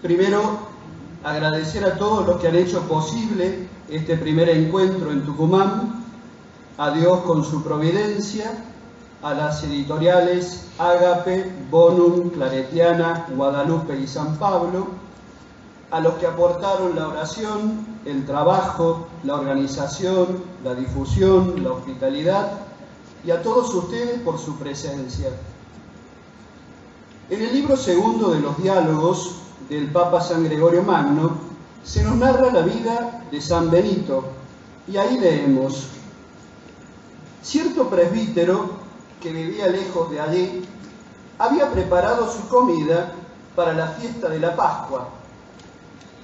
Primero, agradecer a todos los que han hecho posible este primer encuentro en Tucumán, a Dios con su providencia, a las editoriales Ágape, Bonum, Claretiana, Guadalupe y San Pablo, a los que aportaron la oración, el trabajo, la organización, la difusión, la hospitalidad, y a todos ustedes por su presencia. En el libro segundo de los diálogos del Papa San Gregorio Magno se nos narra la vida de San Benito, y ahí leemos: cierto presbítero que vivía lejos de allí había preparado su comida para la fiesta de la Pascua.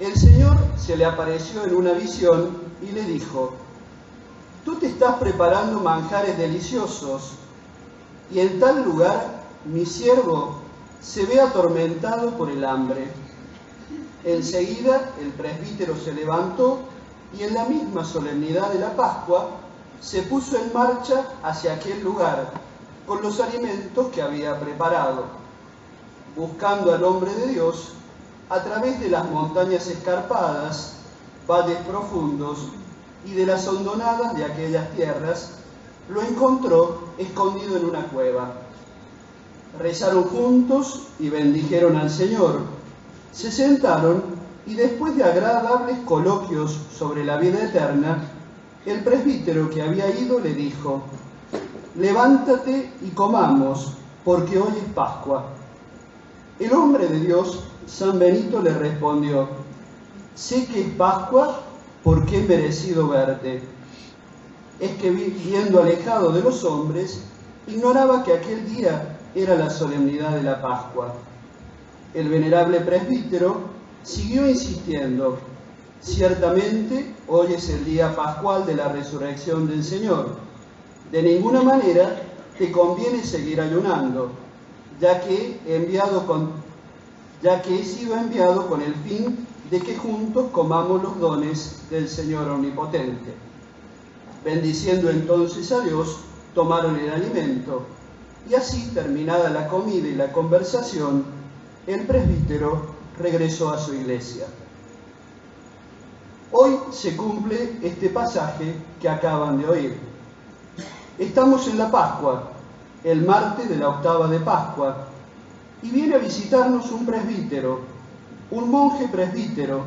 El Señor se le apareció en una visión y le dijo: tú te estás preparando manjares deliciosos, y en tal lugar mi siervo se ve atormentado por el hambre. Enseguida el presbítero se levantó y en la misma solemnidad de la Pascua se puso en marcha hacia aquel lugar con los alimentos que había preparado, buscando al hombre de Dios a través de las montañas escarpadas, valles profundos y de las hondonadas de aquellas tierras. Lo encontró escondido en una cueva. Rezaron juntos y bendijeron al Señor. Se sentaron y después de agradables coloquios sobre la vida eterna, el presbítero que había ido le dijo: levántate y comamos, porque hoy es Pascua. El hombre de Dios, San Benito, le respondió: sé que es Pascua porque he merecido verte. Es que viviendo alejado de los hombres, ignoraba que aquel día era la solemnidad de la Pascua. El venerable presbítero siguió insistiendo: ciertamente hoy es el día pascual de la resurrección del Señor. De ninguna manera te conviene seguir ayunando, ya que he sido enviado con el fin de que juntos comamos los dones del Señor Omnipotente. Bendiciendo entonces a Dios, tomaron el alimento, y así, terminada la comida y la conversación, el presbítero regresó a su iglesia. Hoy se cumple este pasaje que acaban de oír. Estamos en la Pascua, el martes de la octava de Pascua, y viene a visitarnos un presbítero, un monje presbítero,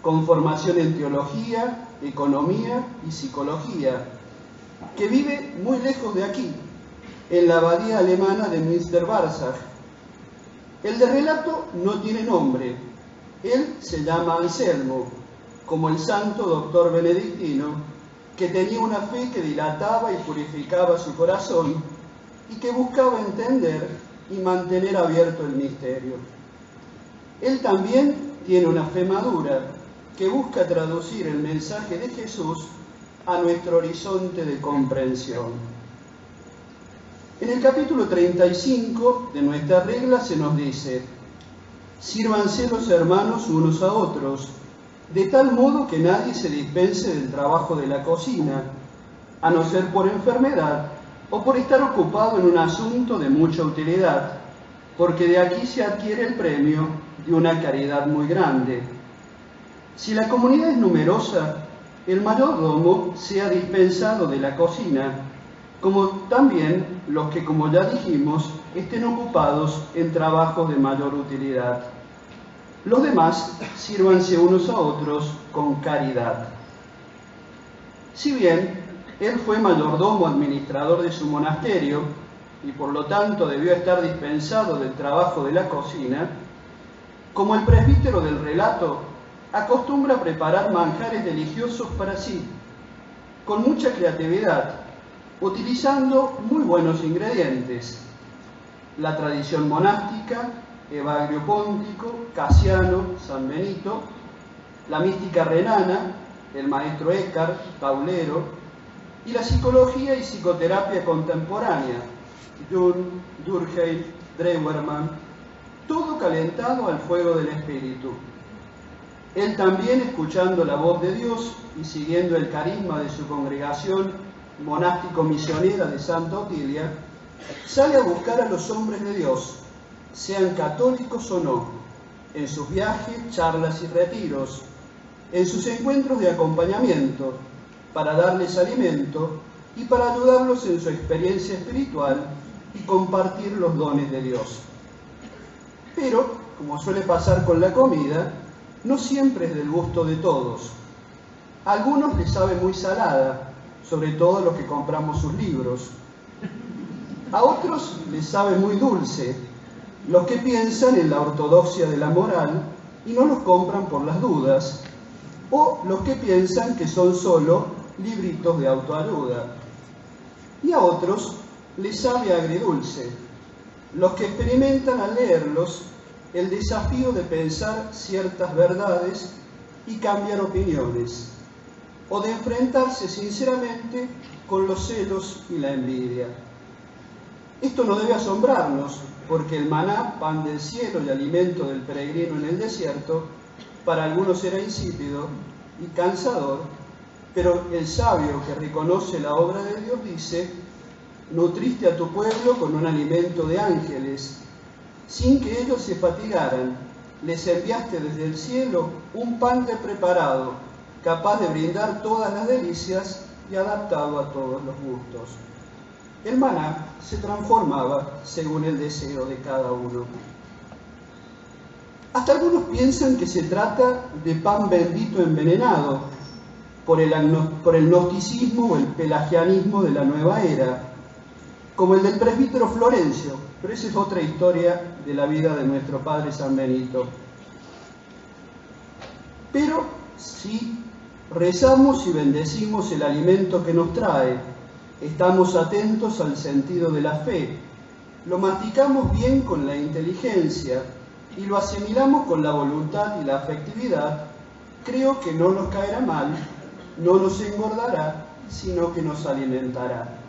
con formación en teología, economía y psicología, que vive muy lejos de aquí, en la abadía alemana de Münsterbarsach. El de relato no tiene nombre. Él se llama Anselmo, como el santo doctor benedictino, que tenía una fe que dilataba y purificaba su corazón y que buscaba entender y mantener abierto el misterio. Él también tiene una fe madura que busca traducir el mensaje de Jesús a nuestro horizonte de comprensión. En el capítulo 35 de nuestra regla se nos dice: sírvanse los hermanos unos a otros, de tal modo que nadie se dispense del trabajo de la cocina, a no ser por enfermedad o por estar ocupado en un asunto de mucha utilidad, porque de aquí se adquiere el premio de una caridad muy grande. Si la comunidad es numerosa, el mayordomo sea dispensado de la cocina, como también los que, como ya dijimos, estén ocupados en trabajos de mayor utilidad. Los demás sírvanse unos a otros con caridad. Si bien él fue mayordomo administrador de su monasterio y por lo tanto debió estar dispensado del trabajo de la cocina, como el presbítero del relato acostumbra preparar manjares deliciosos para sí, con mucha creatividad, utilizando muy buenos ingredientes: la tradición monástica, Evagrio Póntico, Casiano, San Benito, la mística renana, el maestro Eckhart, Taulero, y la psicología y psicoterapia contemporánea, Jung, Durkheim, Drewermann, todo calentado al fuego del espíritu. Él también, escuchando la voz de Dios y siguiendo el carisma de su congregación monástico-misionera de Santa Otilia, sale a buscar a los hombres de Dios, sean católicos o no, en sus viajes, charlas y retiros, en sus encuentros de acompañamiento, para darles alimento y para ayudarlos en su experiencia espiritual y compartir los dones de Dios. Pero, como suele pasar con la comida, no siempre es del gusto de todos. A algunos les sabe muy salada, sobre todo los que compramos sus libros. A otros les sabe muy dulce, los que piensan en la ortodoxia de la moral y no los compran por las dudas, o los que piensan que son solo libritos de autoayuda. Y a otros les sabe agridulce, los que experimentan al leerlos el desafío de pensar ciertas verdades y cambiar opiniones, o de enfrentarse sinceramente con los celos y la envidia. Esto no debe asombrarnos, porque el maná, pan del cielo y alimento del peregrino en el desierto, para algunos era insípido y cansador, pero el sabio que reconoce la obra de Dios dice: nutriste a tu pueblo con un alimento de ángeles, sin que ellos se fatigaran, les enviaste desde el cielo un pan de preparado, capaz de brindar todas las delicias y adaptado a todos los gustos. El maná se transformaba según el deseo de cada uno. Hasta algunos piensan que se trata de pan bendito envenenado por el gnosticismo o el pelagianismo de la nueva era, como el del presbítero Florencio, pero esa es otra historia de la vida de nuestro padre San Benito. Pero si rezamos y bendecimos el alimento que nos trae, estamos atentos al sentido de la fe, lo masticamos bien con la inteligencia y lo asimilamos con la voluntad y la afectividad, creo que no nos caerá mal, no nos engordará, sino que nos alimentará.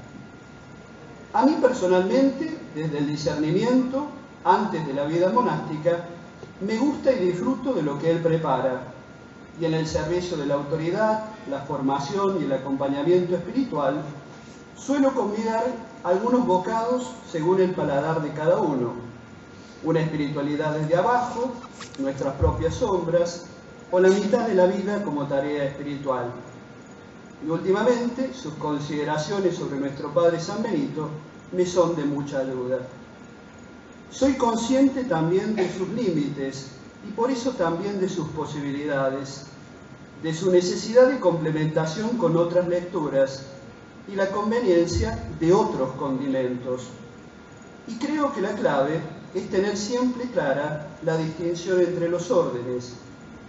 A mí personalmente, desde el discernimiento, antes de la vida monástica, me gusta y disfruto de lo que él prepara, y en el servicio de la autoridad, la formación y el acompañamiento espiritual, suelo convidar algunos bocados según el paladar de cada uno. Una espiritualidad desde abajo, nuestras propias sombras, o la mitad de la vida como tarea espiritual. Y últimamente, sus consideraciones sobre nuestro Padre San Benito me son de mucha ayuda. Soy consciente también de sus límites y por eso también de sus posibilidades, de su necesidad de complementación con otras lecturas y la conveniencia de otros condimentos. Y creo que la clave es tener siempre clara la distinción entre los órdenes,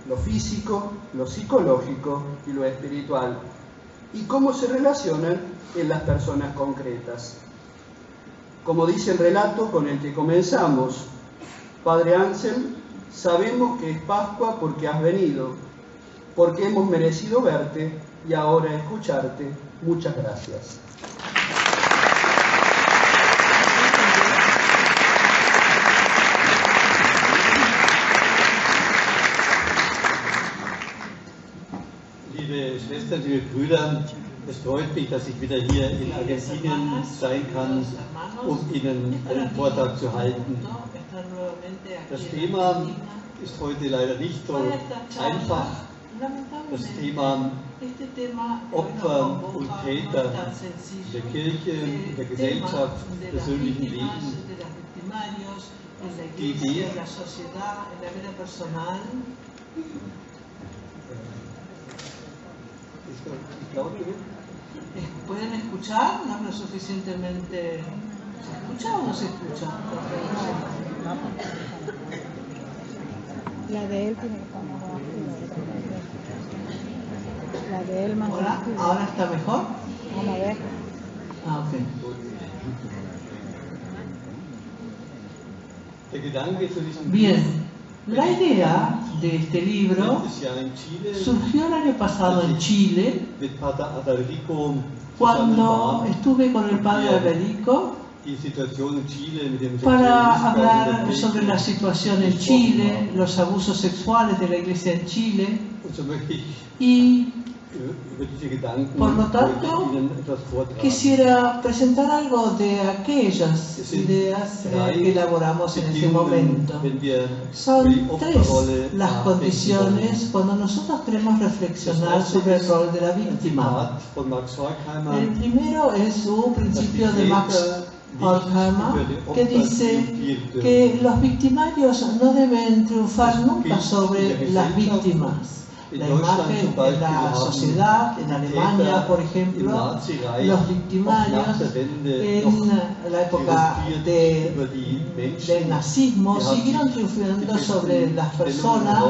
lo físico, lo psicológico y lo espiritual, y cómo se relacionan en las personas concretas. Como dice el relato con el que comenzamos, Padre Ansel, sabemos que es Pascua porque has venido, porque hemos merecido verte y ahora escucharte. Muchas gracias. Liebe Schwestern, liebe Brüder, es freut mich, dass ich wieder hier in Argentinien sein kann, um Ihnen einen Vortrag zu halten. Das Thema ist heute leider nicht so einfach. Das Thema Opfer und Täter der Kirche, der Gesellschaft, des persönlichen Lebens. Die Idee, ¿pueden escuchar? ¿No hablo suficientemente? ¿Se escucha o no se escucha? La de él tiene que poner la de él más. Hola, ¿ahora está mejor? Vamos a ver. Ah, ok. Bien, la idea de este libro surgió el año pasado en Chile, cuando estuve con el padre Alberico para hablar sobre la situación en Chile, los abusos sexuales de la iglesia en Chile Y por lo tanto, quisiera presentar algo de aquellas ideas que elaboramos en ese momento. Son tres las condiciones cuando nosotros queremos reflexionar sobre el rol de la víctima. El primero es un principio de Max Horkheimer, que dice que los victimarios no deben triunfar nunca sobre las víctimas. La imagen en la sociedad, en Alemania, por ejemplo, los victimarios en la época del nazismo siguieron triunfando sobre las personas,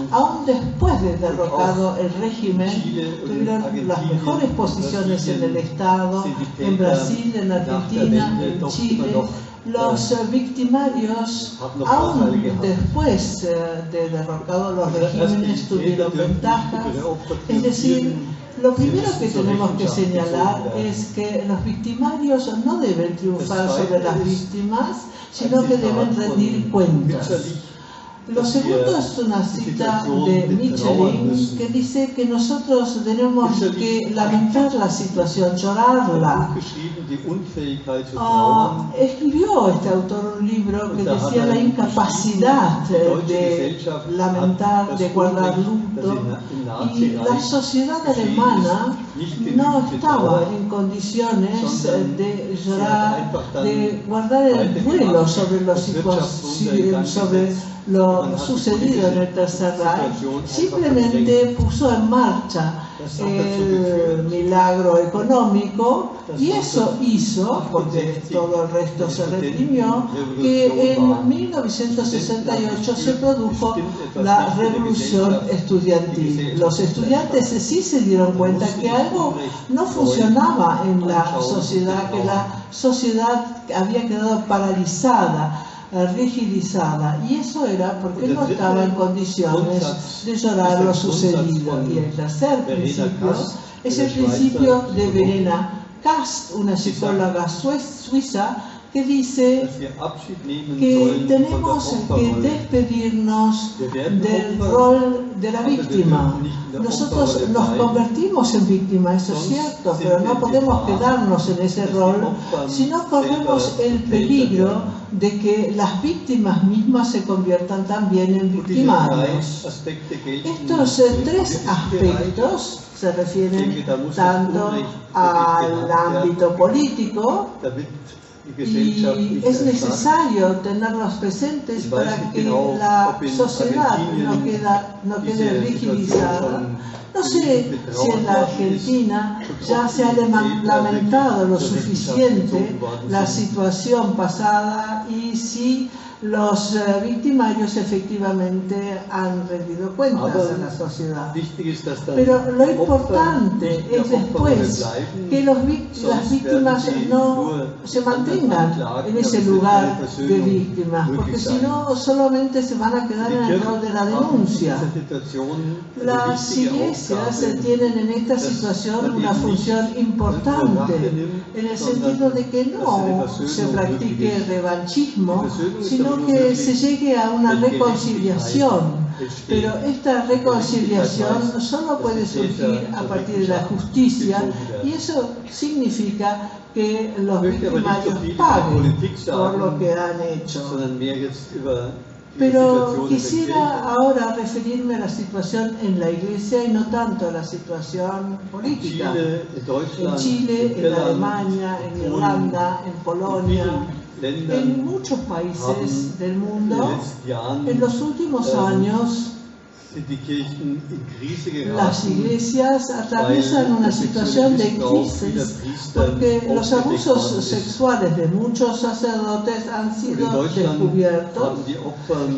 aún después de derrocado el régimen, tuvieron las mejores posiciones en el Estado, en Brasil, en Argentina, en Chile. Los victimarios, aún después de derrocados los regímenes, tuvieron ventajas. Es decir, lo primero que tenemos que señalar es que los victimarios no deben triunfar sobre las víctimas, sino que deben rendir cuentas. Lo segundo es una cita de Michelin que dice que nosotros tenemos que lamentar la situación, llorarla. Escribió este autor un libro que decía la incapacidad de lamentar, de guardar luto, y la sociedad alemana no estaba en condiciones de llorar, de guardar el duelo sobre lo sucedido en el Tercer Reich. Simplemente puso en marcha el milagro económico, y eso hizo, porque todo el resto se reprimió, que en 1968 se produjo la revolución estudiantil. Los estudiantes sí se dieron cuenta que algo no funcionaba en la sociedad, que la sociedad había quedado paralizada, rigidizada, y eso era porque no estaba en condiciones de llorar lo sucedido. Y el tercer principio es el principio de Verena Kast, una psicóloga suiza, que dice que tenemos que despedirnos del rol de la víctima. Nosotros nos convertimos en víctima, eso es cierto, pero no podemos quedarnos en ese rol, sino corremos el peligro de que las víctimas mismas se conviertan también en victimarios. Estos tres aspectos se refieren tanto al ámbito político, y es necesario tenerlos presentes para que la sociedad no quede rigidizada. No sé si en la Argentina ya se ha lamentado lo suficiente la situación pasada y si los victimarios efectivamente han rendido cuentas a la sociedad. Pero lo importante es después que las víctimas no se mantengan en ese lugar de víctimas, porque si no solamente se van a quedar en el rol de la denuncia. Las iglesias tienen en esta situación una función importante, en el sentido de que no se practique revanchismo, sino que se llegue a una reconciliación. Pero esta reconciliación solo puede surgir a partir de la justicia, y eso significa que los victimarios paguen por lo que han hecho. Pero quisiera ahora referirme a la situación en la Iglesia y no tanto a la situación política. En Chile, en Alemania, en Irlanda, en Polonia, en muchos países del mundo, en los últimos años, las iglesias atraviesan una situación de crisis porque los abusos sexuales de muchos sacerdotes han sido descubiertos,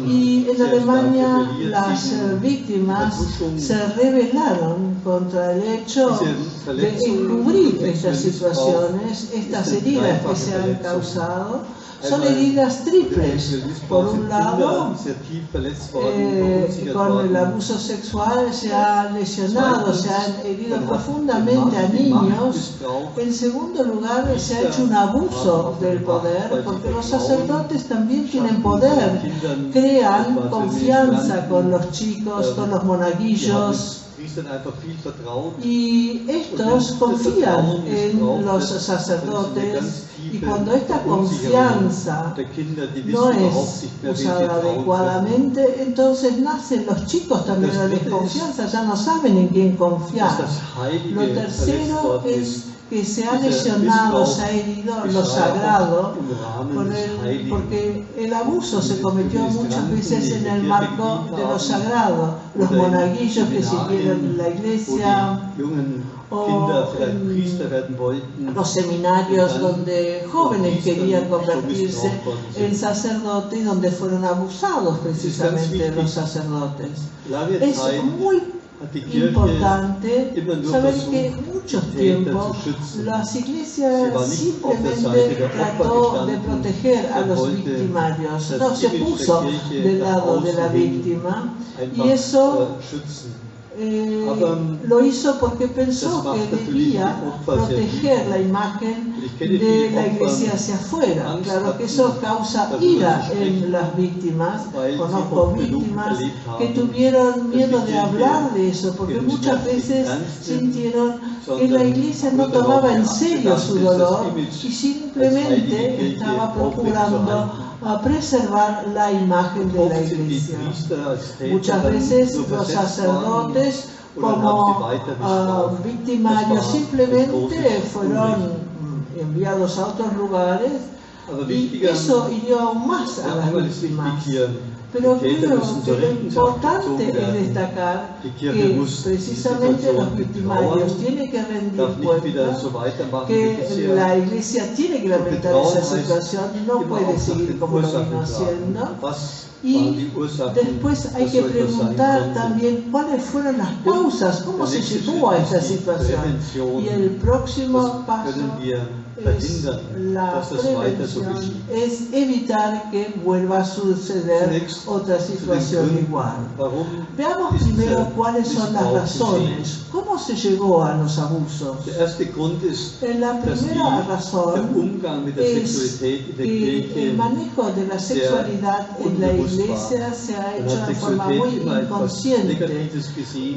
y en Alemania las víctimas se rebelaron contra el hecho de encubrir estas situaciones, estas heridas que se han causado. Son heridas triples. Por un lado, con el abuso sexual se ha lesionado, se han herido profundamente a niños. En segundo lugar, se ha hecho un abuso del poder, porque los sacerdotes también tienen poder, crean confianza con los chicos, con los monaguillos. Y estos confían en los sacerdotes, y cuando esta confianza no es usada adecuadamente, entonces nacen los chicos también la desconfianza, ya no saben en quién confiar. Lo tercero es que se ha lesionado, se ha herido lo sagrado, porque el abuso se cometió muchas veces en el marco de lo sagrado. Los monaguillos que sirvieron en la iglesia, o los seminarios donde jóvenes querían convertirse en sacerdotes y donde fueron abusados precisamente los sacerdotes. Es muy importante saber que en muchos tiempos las iglesias simplemente trató de proteger a los victimarios, no se puso del lado de la víctima, y eso lo hizo porque pensó que debía proteger la imagen de la iglesia hacia afuera. Claro que eso causa ira en las víctimas. Conozco víctimas que tuvieron miedo de hablar de eso, porque muchas veces sintieron que la iglesia no tomaba en serio su dolor y simplemente estaba procurando a preservar la imagen de la iglesia. Muchas veces los sacerdotes, como victimarios, simplemente fueron enviados a otros lugares, y eso hirió aún más a las víctimas. Pero creo que lo importante es destacar que precisamente los victimarios tienen que rendir cuenta que la iglesia tiene que lamentar esa situación, no puede seguir como lo vino haciendo. Y después hay que preguntar también cuáles fueron las causas, cómo se llegó a esta situación. Y el próximo paso es la prevención, es evitar que vuelva a suceder otra situación igual. Veamos primero cuáles son las razones, cómo se llegó a los abusos. La primera razón es que el manejo de la sexualidad en la iglesia se ha hecho de forma muy inconsciente.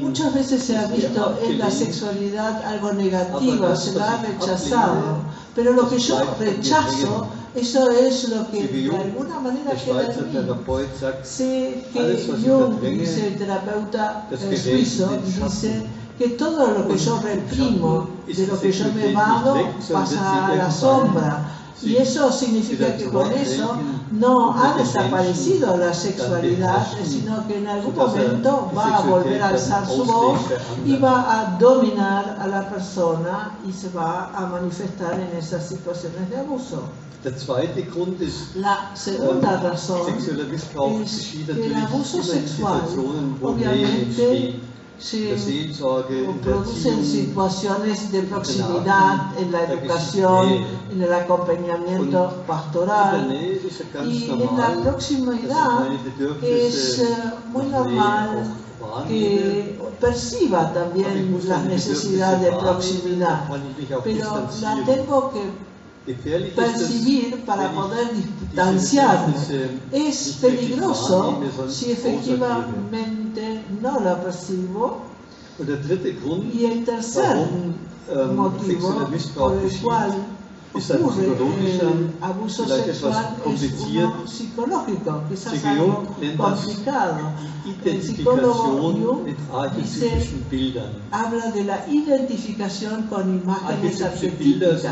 Muchas veces se ha visto en la sexualidad algo negativo, se la ha rechazado. Pero lo que yo rechazo, eso es lo que de alguna manera queda en mí. Sé que Jung, dice el terapeuta suizo, dice que todo lo que yo reprimo, de lo que yo me vado, pasa a la sombra. Y eso significa que con eso no ha desaparecido la sexualidad, sino que en algún momento va a volver a alzar su voz y va a dominar a la persona y se va a manifestar en esas situaciones de abuso. La segunda razón es que el abuso sexual obviamente se producen situaciones de proximidad en la educación, en el acompañamiento pastoral, y en la proximidad es muy normal que perciba también la necesidad de proximidad, pero la tengo que percibir para poder distanciarme. Es peligroso si efectivamente no la percibo. Y el tercer motivo por el cual ocurre el abuso sexual es uno psicológico, quizás algo complicado. El psicólogo Jung habla de la identificación con imágenes arquetípicas.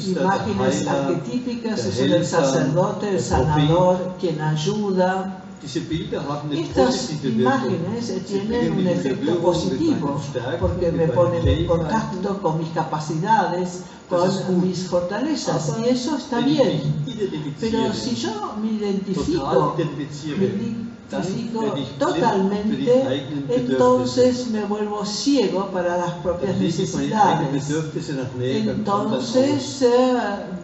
Imágenes arquetípicas es el sacerdote, el sanador, quien ayuda. Diese Bilder haben eine Estas positive Wirkung. imágenes Sie tienen bringen un mich in efecto Berührung positivo mit meinen Stärken, porque me mit meinen ponen en Fähigkeiten. contacto con mis capacidades, con mis fortalezas, y eso está Wenn ich bien. mich identifiziere, Pero si yo me identifico, total identifiziere, dann werde ich blind für die totalmente, eigenen Bedürfnisse. entonces me vuelvo ciego para las propias Dann lege ich meine eigenen necesidades. Bedürfnisse nach Nähe beim anderen aus. Entonces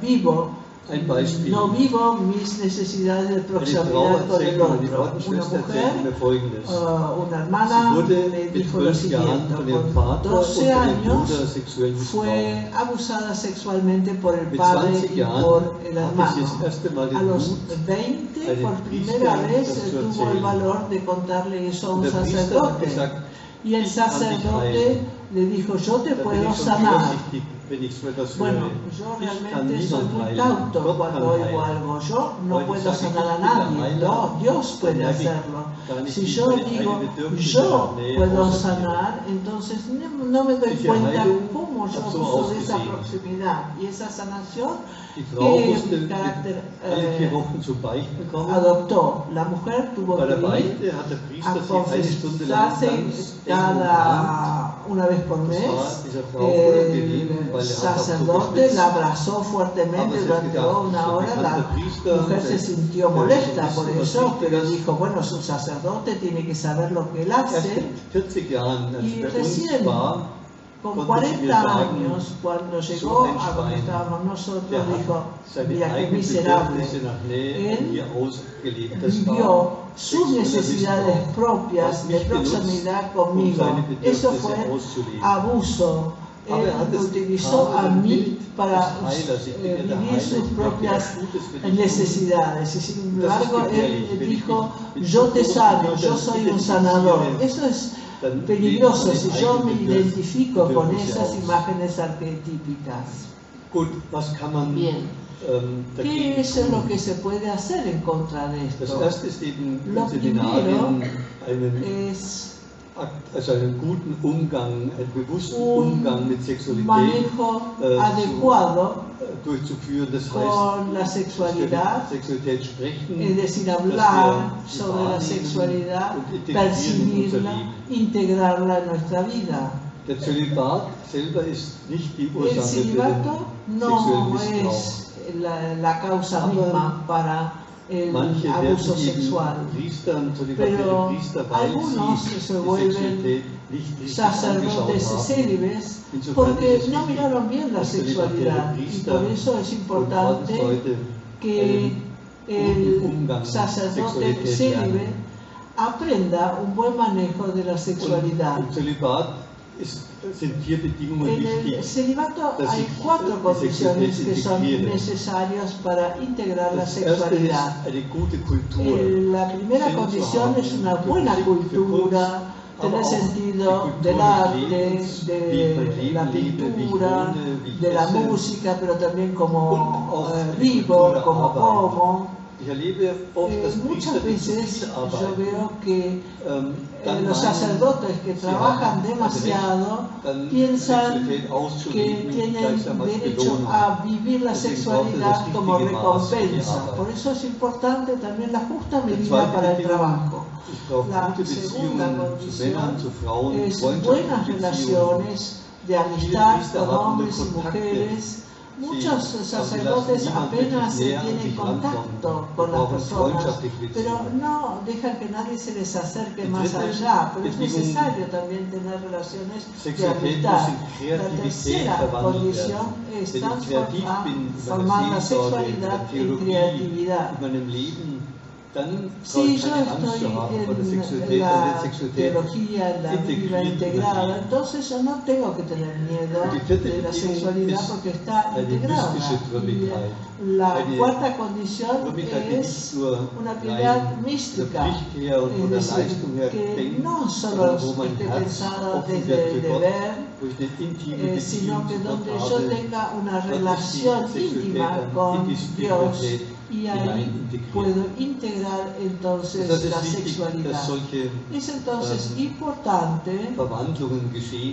vivo, Ein Beispiel. no vivo mis necesidades de Eine Frau proximidad con el erzählt, meine otro. Una Ordensschwester mujer, erzählt mir Folgendes. una hermana Sie wurde me mit dijo lo 12 Jahren siguiente: von ihrem con Vater 12 und ihrem años Bruder sexuell missbraucht. fue abusada sexualmente por el Mit padre 20 y Jahren por el hatte hermano. sie das erste Mal A den los Mut, 20, einem por Priester primera vez, das zu tuvo el erzählen. valor de contarle eso a Und un der Priester hat sacerdote. gesagt, Y el ich kann dich sacerdote heilen. le dijo: yo te Da bin puedo ich schon sanar. vorsichtig, wenn ich so etwas Bueno, höre. yo Ich kann realmente soy niemand muy heilen. cauto Gott cuando kann oigo heilen. algo. Yo no Heute puedo sage ich, sanar a ich bin der nadie, Heiler, no, Dios dann puede merke ich hacerlo. gar nicht, Si wie yo meine digo eigenen Bedürfnisse yo nach Nähe puedo aussortieren. sanar, entonces no me doy Diese cuenta Heilung cómo yo hat so uso de esa ausgesehen. proximidad. Y esa sanación Die Frau que musste mi carácter alle 4 Wochen zum Beichten kommen. adoptó. La mujer tuvo Bei que der ir Beichte hat der a Priester sie eine Stunde lang confesarse ganz eng umarmt. cada una vez por Das mes. war dieser Frau unangenehm, weil El er hat auch so sacerdote geschwitzt. la abrazó fuertemente Aber sie hat durante gedacht, una so hora. kann La der Priester, mujer se der sintió so molesta wissen, por was eso, wichtig pero ist. dijo: bueno, su sacerdote tiene que saber lo que él Erst hace. mit 40 Jahren, als Y er bei uns recién, war, con konnte sie mir 40 sagen, años, cuando so llegó ein a donde Schwein, estábamos der nosotros, hat dijo: seine mira qué eigenen miserable. Bedürfnisse nach Nähe Él hier ausgelebt. Das Vivió war sus sexueller necesidades Missbrauch. propias Hat de mich benutzt, proximidad um conmigo. seine Eso Bedürfnisse fue auszuleben. abuso. Aber er hat Él es utilizó getan a mit dem mí Bild para des Heilers. Ich bin ja der vivir Heiler, sus ich möchte propias etwas Gutes für dich tun. necesidades. Y sin Das ist embargo, gefährlich, él wenn ich dijo: mich mit yo te großen sano, yo Bildern soy un sanador. identifiziere, Eso es dann peligroso leben si meine yo me eigenen identifico con Bedürfnisse esas aus. imágenes arquetípicas. Gut, was kann man Bien. ¿Qué dagegen es lo tun? que se puede hacer en contra de Das esto? erste ist eben Lo in Seminarien einen, Es also einen guten Umgang, einen bewussten un Umgang mit Sexualität manejo adecuado durchzuführen. Das con la heißt, dass wir sexualidad, mit Sexualität sprechen, es decir, dass hablar wir sie sobre la wahrnehmen sexualidad, und integrieren in unser percibirla, Leben. integrarla en nuestra vida. Der Zölibat selber ist nicht die El Ursache für celibato den no sexuellen Missbrauch. es la causa Aber misma para el Manche abuso werden eben sexual. Priestern, zölibatäre Pero Priester, weil algunos sie se die vuelven Sexualität nicht richtig sacerdotes angeschaut haben. célibes Insofern porque ist es no wichtig, miraron bien la dass sexualidad, zölibatäre y Priester por eso es und importante Ordensleute que einen el guten Umgang mit sacerdote Sexualität célibe lernen. aprenda un buen manejo de la sexualidad. Im Zölibat sind 4 Bedingungen En el wichtig. celibato dass hay ich 4 die condiciones Sexualität que son integriere. necesarias para integrar la Das erste ist sexualidad. eine gute Kultur. La primera Sinn zu condición haben es una für buena Musik, für cultura, Kunst, tener aber auch sentido die Kultur del des arte, Lebens, wie ich mein de Leben la lebe, wie ich pintura, wohne, wie ich de la esse. música, pero también como Und auch die vivo, Kultur der como Arbeit. como. Ich erlebe oft, dass Priester, Muchas die zu veces viel yo arbeiten, veo que dann los sacerdotes que trabajan demasiado dann piensan Sexualität que auszuleben, tienen gleichsam als derecho Belohnung. a vivir la Deswegen sexualidad braucht es das como richtige Maß für die recompensa. Arbeit. Por eso es importante también la justa Die medida zweite para el Bedingung, trabajo. ich brauche La gute segunda Beziehungen zu Männern, zu Frauen, es buenas Freundschaftsbeziehungen. relaciones de amistad con hombres y mujeres. Muchos sacerdotes apenas tienen contacto con las personas, pero no dejan que nadie se les acerque más allá. Pero es necesario también tener relaciones de amistad. La tercera condición es transformar la sexualidad en creatividad. Si yo estoy en la teología, en la vida integrada, entonces yo no tengo que tener miedo de la sexualidad porque está integrada. Y la cuarta condición es una piedad mística, es decir, que no solo esté pensada desde el deber, sino que donde yo tenga una relación íntima con Dios, y ahí puedo integrar entonces la sexualidad. Es entonces importante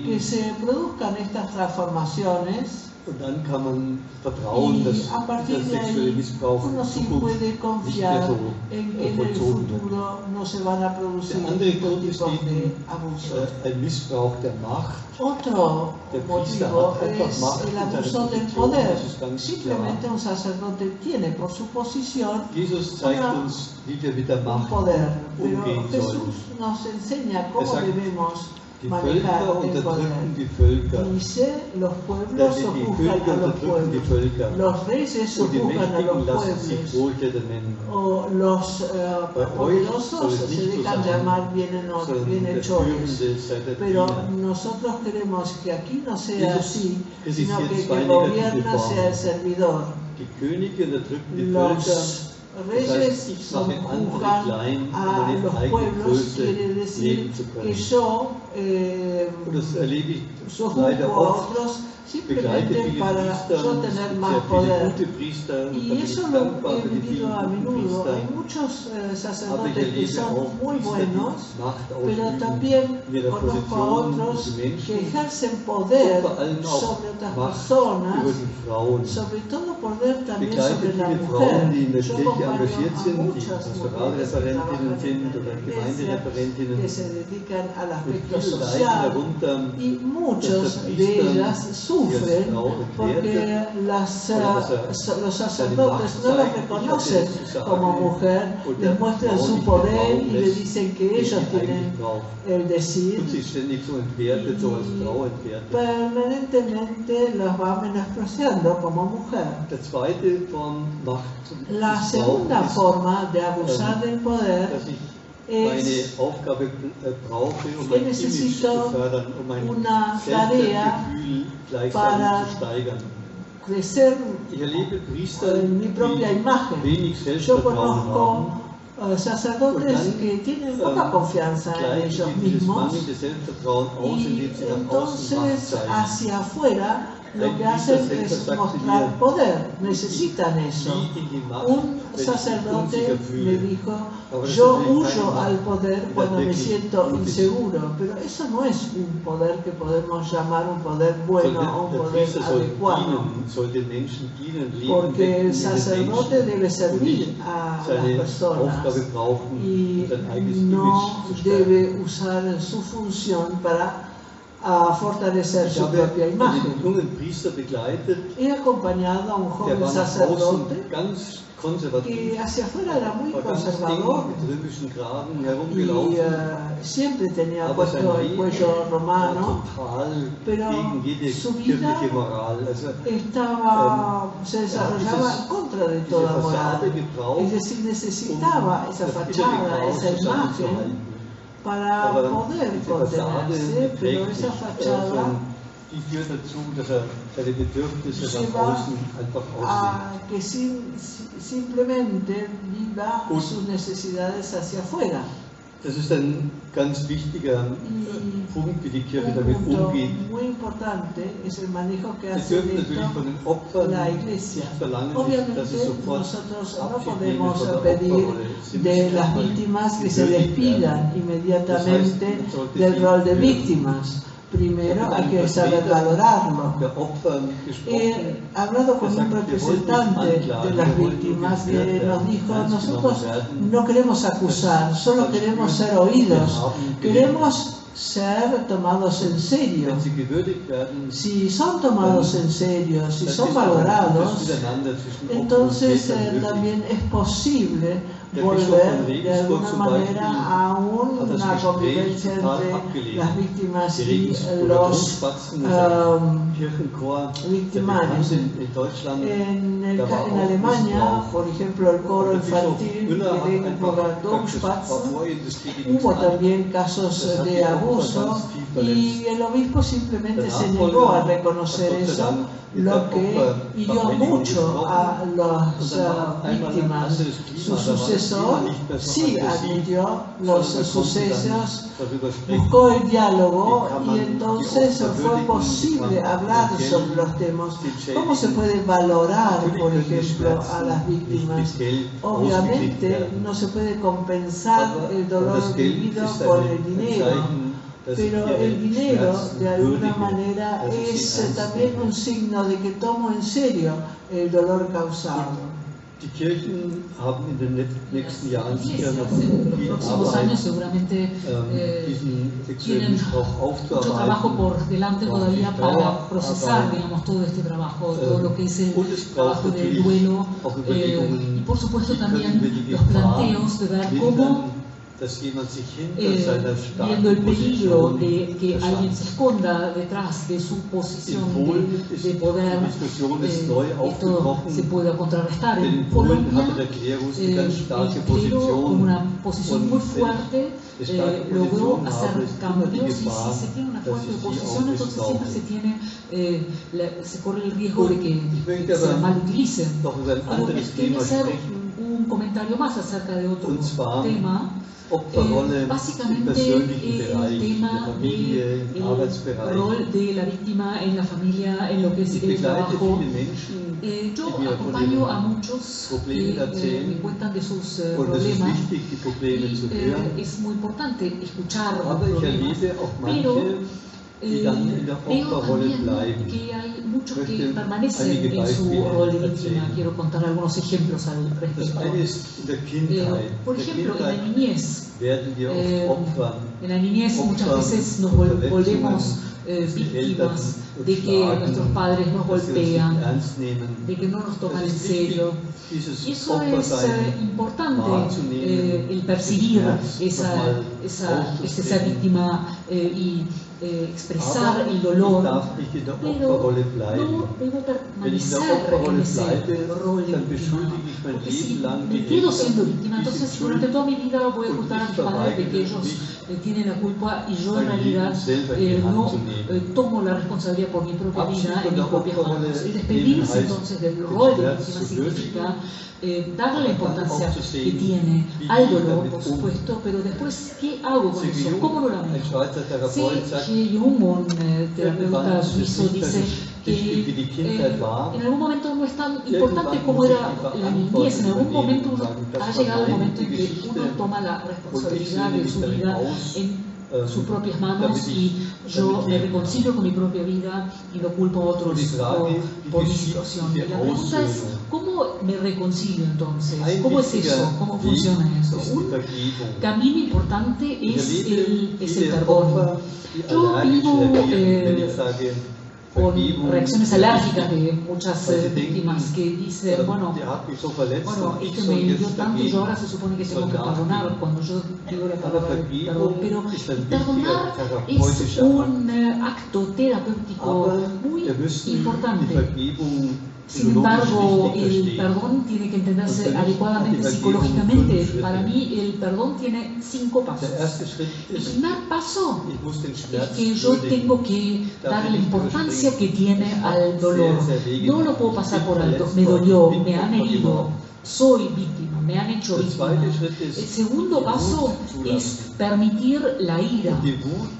que se produzcan estas transformaciones Und dann kann man vertrauen, dass a partir der de sexuelle ahí Missbrauch uno in sí Zukunft puede nicht mehr confiar so en que en el vollzogen wird. futuro no se van a producir Der andere estos Grund ist tipos de eben abusos. ein Missbrauch der Macht. Otro Der Priester motivo hat einfach es Macht el in seiner abuso del Position, poder. das ist ganz Simplemente klar. un sacerdote tiene por su posición Jesus zeigt una- uns, wie wir mit der un Macht poder, pero umgehen sollen. Jesús nos enseña cómo sagt, debemos Die manejar Völker el unterdrücken poder. die Völker. Dice, los pueblos Die sojuzgan Könige a los unterdrücken die pueblos, Völker. los reyes Und die sojuzgan a los Mächtigen lassen sich pueblos, Wohltäter nennen. o los Bei euch poderosos soll es se nicht so dejan sein, llamar sondern der bienhechores. Führende sei der Pero Diener. nosotros queremos que aquí no sea Jesus así, es sino hier que el zwei que negative gobierna Formen. sea el servidor. Die Könige unterdrücken die Völker. Los Das heißt, reyes ich mache andere sojuzgan klein, um a meine los eigene pueblos, Größe quiere decir leben zu que können. yo Und das erlebe ich sojuzgo leider a oft. otros Begleite simplemente viele para Priester, yo es tener gibt más sehr viele poder. gute Priester und da Y bin ich eso lo dankbar he für die vivido vielen a guten menudo. Priester. Hay muchos Aber ich sacerdotes que erlebe son auch muy Priester, buenos, die Macht pero ausüben también in ihrer conozco a Position otros und die que Menschen ejercen und poder vor allem auch sobre otras Macht personas, über die Frauen. sobre todo poder también Begleite sobre la viele Frauen, die in der mujer. Yo Kirche acompaño engagiert a sind, die muchas mujeres que Pastoralreferentinnen trabajan sind en oder la iglesia, Gemeindereferentinnen. que se dedican al Und aspecto viele leiden social. darunter, Y muchos dass der de Priester ellas sie als sufren Frau erklärt porque los sacerdotes no los reconocen como mujer, les muestran su poder y le dicen que ellos tienen el decir und sie ständig so entwertet, so als Frau entwertet. permanentemente los va menospreciando como mujer. Der zweite Form Macht La segunda forma de abusar del poder dass ich meine es Aufgabe brauche, um que mein Image zu necesito fördern, um mein una tarea Selbstwertgefühl gleichsam para zu steigern. crecer Ich erlebe Priester, en mi propia die imagen. wenig Yo Selbstvertrauen conozco haben, sacerdotes que tienen poca confianza en gleichen ellos sie dieses mismos mangelnde Selbstvertrauen aus, y indem sie nach außen Macht entonces zeigen. hacia afuera lo Ein que Priester hacen selber es sagte mostrar mir, poder, necesitan eso. Flieh in die Macht, Un wenn ich mich sacerdote unsicher me fühle. dijo, Aber das ist yo natürlich huyo keine al Macht, poder die cuando me wirklich siento gut ist. inseguro, pero eso no es un poder que podemos llamar un poder bueno o un Der poder Priester soll adecuado. dienen, soll den Menschen dienen, leben Porque el mit den sacerdote Menschen debe und servir nicht a las seine personas Aufgabe brauchen, y um sein eigenes no Image zu stärken. debe usar su función para fortalecer Ich su habe propia einen imagen. jungen Priester begleitet, He acompañado a un der joven war nach sacerdote außen ganz konservativ, que hacia afuera era muy war ganz eng conservador mit römischen Kragen y herumgelaufen, siempre tenía aber sein puesto el Leben cuello war romano, total pero gegen jede su vida kirchliche Moral. Also se desarrollaba en contra de diese toda moral. Fassade gebraucht, Es decir, necesitaba esa das innere fachada, Chaos esa imagen zusammenzuhalten. para Aber poder diese Fassade contenerse, pero trägt esa nicht, fachada die führt dazu, dass er seine Bedürfnisse nach lleva außen einfach auslebt. a que simplemente viva Und- sus necesidades hacia afuera. Das ist ein ganz wichtiger Punkt, wie die Kirche Un damit punto umgeht. muy importante es el manejo que Wir hace dürfen de natürlich esto von den Opfern la Iglesia. nicht verlangen, Obviamente dass sie sofort nosotros no Abschied nehmen podemos von der pedir Opferrolle. Sie de müssen las erstmal víctimas que se gewöhnt despidan werden. inmediatamente Das heißt, man sollte del sie rol de für- víctimas. Primero hay que saber Vertreter valorarlo. der Opfer gesprochen. He hablado con un representante de las víctimas que nos dijo, nosotros no queremos acusar, solo queremos ser oídos, queremos ser tomados en serio. Wenn sie gewürdigt werden, Si son tomados en serio, si dann son ist auch das valorados, Miteinander zwischen Opfer und entonces Täter möglich. también es posible Der volver Bischof von de Regensburg alguna zum manera Beispiel a hat das una Gespräch convivencia total entre abgelehnt. las víctimas Die y Regensburger los Domspatzen, das ist ein ähm, Kirchenchor, der victimarios. bekannt in Deutschland. En Da war en auch Alemania, Missbrauch. por ejemplo, el coro Der Bischof infantil Müller de hat Regensburger einfach gesagt, das war Domspatzen, vor ihm, das geht ihm nichts hubo an. también casos Das hat de die Opfer abuso ganz tief y el obispo simplemente Der se Nachfolger negó a hat reconocer Gott sei eso, Dank mit lo der que hirió Opfervereinigung mucho a gesprochen. las Und dann war einmal ein víctimas. anderes Su Klima, da war das sucesor Thema nicht mehr so sí aggressiv, admitió los sondern da konnte sucesos, dann darüber sprechen. buscó el diálogo Wie kann y man entonces die Opfer fue würdigen, posible wie kann man hablar finanziell sobre los temas. den ¿Cómo se Schädigen- puede valorar, Natürlich por können die ejemplo, a las Schmerzen nicht víctimas? mit Geld ausgeglichen Obviamente werden. no se puede compensar el Aber dolor das Geld vivido ist con ein el dinero, Zeichen Pero el dinero, de alguna manera, es también un signo de que tomo en serio el dolor causado. Die Kirchen haben in den nächsten Jahren sicher noch En los viel próximos años Arbeit, seguramente diesen sexuellen tienen Missbrauch mucho trabajo aufzuarbeiten. por delante todavía para procesar, digamos, todo este trabajo, todo lo que es el trabajo del duelo, y por supuesto también los planteos de ver cómo, viendo el peligro de que alguien se esconda detrás de su posición de poder, esto se pueda contrarrestar. En Polonia, el clero con una posición muy fuerte logró hacer cambios, y si se tiene una fuerte posición, entonces siempre se tiene, se corre el riesgo de que se mal utilicen. Pero quería hacer un comentario más acerca de otro tema. Básicamente el tema del rol de la víctima en la familia, en lo que es el trabajo. Yo acompaño a muchos que me cuentan de sus problemas, y es muy importante escuchar los problemas, pero veo también que hay muchos que permanecen en su rol de víctima. Quiero contar algunos ejemplos al respecto. Por ejemplo, en la niñez muchas veces nos volvemos víctimas de que nuestros padres nos golpean, de que no nos toman en serio. Y eso es importante, el percibir esa víctima y expresar el dolor, pero no debo permanecer en ese rol de víctima, porque si me quedo siendo víctima, entonces durante toda mi vida voy a ocultar a mis padres de que ellos tienen la culpa, y yo en realidad no tomo la responsabilidad por mi propia vida en mis propias manos. El despedirse entonces del rol de víctima significa darle la importancia que tiene al dolor, por supuesto, pero después, ¿qué hago con eso? ¿Cómo lo manejo? C. Jung, un terapeuta suizo, dice que en algún momento no es tan importante como era la niñez. En algún momento ha llegado el momento en que uno toma la responsabilidad de su vida en sus propias manos, y yo me reconcilio con mi propia vida y no culpo a otros por mi situación. Y la pregunta es, ¿cómo me reconcilio entonces? ¿Cómo es eso? ¿Cómo funciona eso? Un camino importante es el perdón. Yo vivo con reacciones alérgicas de muchas víctimas que dicen, bueno, este me hirió tanto, y yo ahora se supone que tengo que perdonar, cuando yo digo la palabra perdón. Pero perdonar es un acto terapéutico muy importante. Sin embargo, el perdón tiene que entenderse adecuadamente psicológicamente. Para mí, el perdón tiene 5 pasos. El primer paso es que yo tengo que darle la importancia que tiene al dolor. No lo puedo pasar por alto. Me dolió, me han herido, soy víctima, me han hecho víctima. El segundo paso es permitir la ira,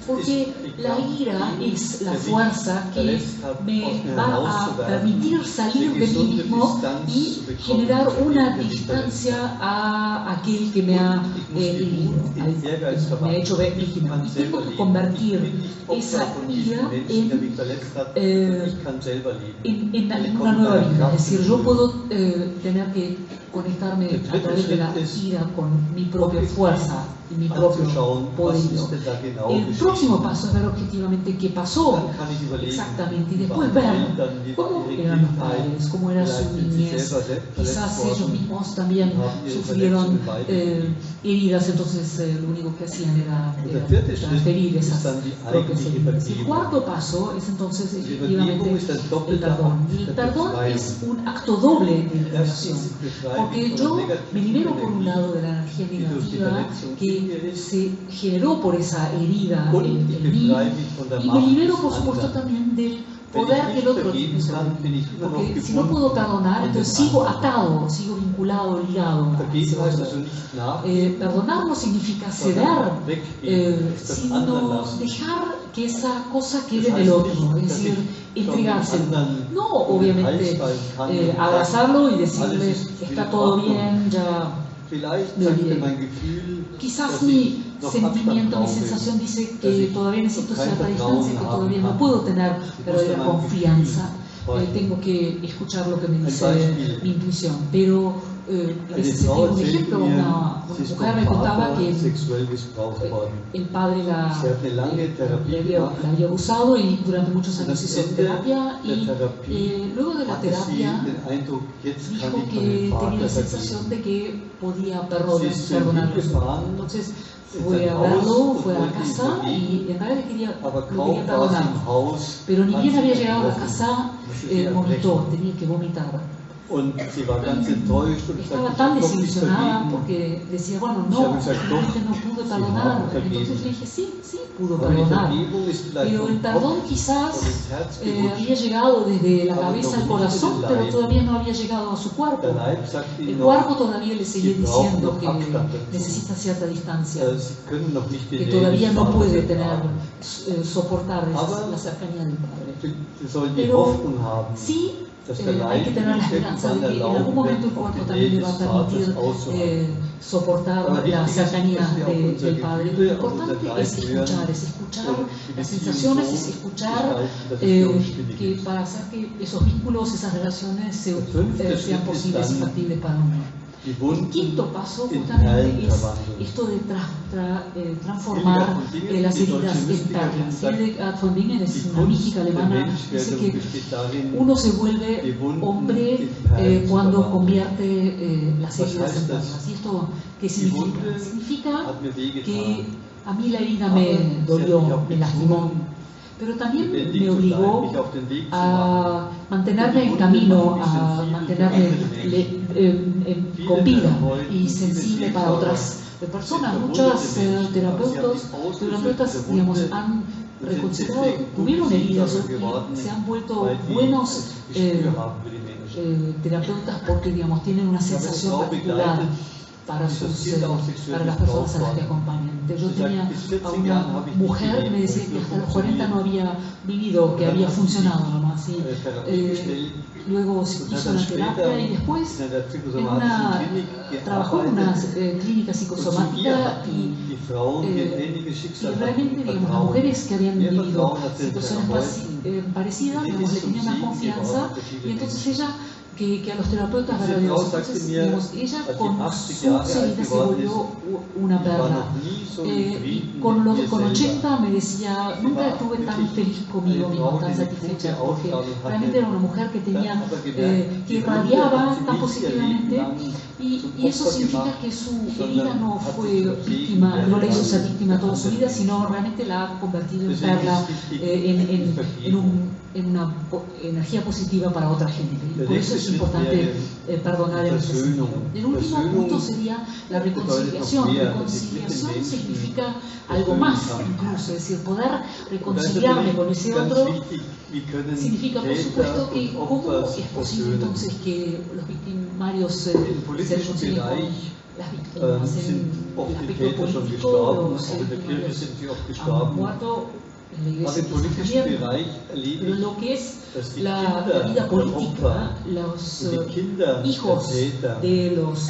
porque la ira es la fuerza que me va a permitir salir de mí mismo y generar una distancia a aquel que me ha herido, me ha hecho víctima. Y tengo que convertir esa ira en una nueva vida. Es decir, yo puedo tener que conectarme a través de la ira con mi propia fuerza y mi propio poderío. El próximo paso es ver objetivamente qué pasó exactamente, y después ver cómo eran los padres, cómo era su niñez. Quizás ellos mismos también sufrieron heridas, entonces lo único que hacían era transferir esas propias heridas. El cuarto paso es entonces efectivamente el perdón. Y el perdón es un acto doble de liberación, porque yo me libero por un lado de la energía negativa que se generó por esa herida en mí, y me libero por supuesto también del poder que el otro tiene sobre mí, porque si no puedo perdonar, entonces sigo atado, sigo vinculado, ligado a ese otro. Perdonar no significa ceder, sino dejar que esa cosa quede en el otro, es decir, entregárselo. No, obviamente, abrazarlo y decirle, está todo bien, ya me olvidé. Quizás mi sentimiento, mi sensación dice que todavía necesito cierta distancia, que todavía no puedo tener verdadera confianza. Tengo que escuchar lo que me dice mi intuición. Pero les tengo un ejemplo, una mujer me contaba que el padre la había abusado y durante muchos años hizo terapia y luego de la terapia dijo que tenía la sensación de que podía perdonarlo. Entonces fue a verlo, fue a la casa y en realidad lo quería perdonar. Pero ni bien había llegado a la casa, vomitó, tenía que vomitar. Estaba tan desilusionada porque decía, bueno, realmente no pude perdonar. Entonces le dije, sí, pudo perdonar. Pero el perdón quizás había llegado desde la cabeza al corazón, pero todavía no había llegado a su cuerpo. El cuerpo todavía le seguía diciendo que necesita cierta distancia, que todavía no puede soportar la cercanía del Padre. Pero sí, hay que tener la esperanza de que en algún momento el cuerpo también le va a permitir soportar la cercanía del Padre. Lo importante es escuchar las sensaciones, es escuchar para hacer que esos vínculos, esas relaciones sean posibles y factibles para uno. El quinto paso justamente es esto de transformar las heridas en perlas. Hildegard von Bingen es una mística alemana, dice que uno se vuelve hombre cuando convierte las heridas en perlas. ¿Y esto qué significa? Significa que a mí la herida me dolió, me lastimó, pero también me obligó a mantenerme en camino, a mantenerme con vida y sensible para otras personas. Muchas terapeutas, digamos, han reconsiderado, tuvieron heridas y se han vuelto buenos terapeutas porque, digamos, tienen una sensación particular para las personas a las que acompañan. Yo tenía a una mujer que me decía que hasta los 40 no había vivido, que había funcionado nomás. Luego hizo una terapia y después trabajó en una clínica psicosomática y realmente, digamos, las mujeres que habían vivido situaciones parecidas, digamos, le tenían más confianza y entonces ella que a los terapeutas verdaderos. Entonces, digamos, ella con sus heridas se volvió una perla. Con 80 me decía, nunca estuve tan feliz conmigo misma, tan satisfecha, porque realmente era una mujer que tenía, que irradiaba tan positivamente y eso significa que su herida no fue víctima, no la hizo ser víctima toda su vida, sino realmente la ha convertido en perla, en una energía positiva para otra gente. Y por eso es importante perdonar en ese sentido. El último punto sería la reconciliación. Reconciliación significa algo más, incluso, es decir, poder reconciliarme con ese otro significa, por supuesto, que cómo es posible entonces que los victimarios se reconcilien con las víctimas en el aspecto político. Los han muerto en la iglesia también, pero lo que es la vida política, los hijos de los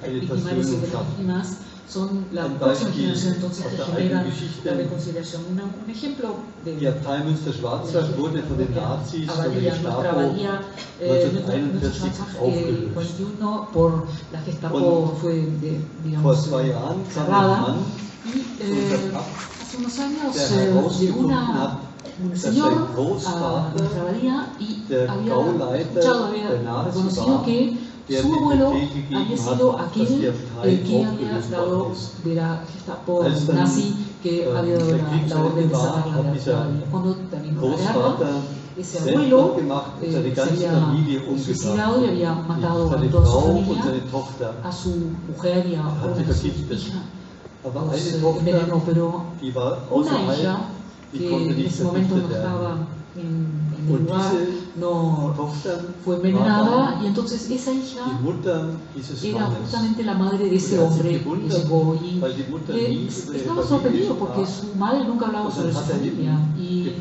victimarios y de las víctimas son la próxima generación entonces que generan la reconciliación. Un ejemplo de nuestra abadía, nuestro Schwarzbach, el 41 por la Gestapo fue, digamos, cerrada. Y hace unos años llegó un señor a nuestra abadía y había reconocido que su abuelo había sido aquel que había dado de la Gestapo nazi, que había dado la orden de sacar la abadía. Cuando terminó la guerra, ese abuelo se había suicidado y había matado a toda su familia, a su mujer y a una su hija. Envenenó, pero una hija que en ese momento no estaba en el lugar, no fue envenenada, y entonces esa hija era justamente la madre de ese hombre que llegó y estaba sorprendido porque su madre nunca hablaba sobre su familia y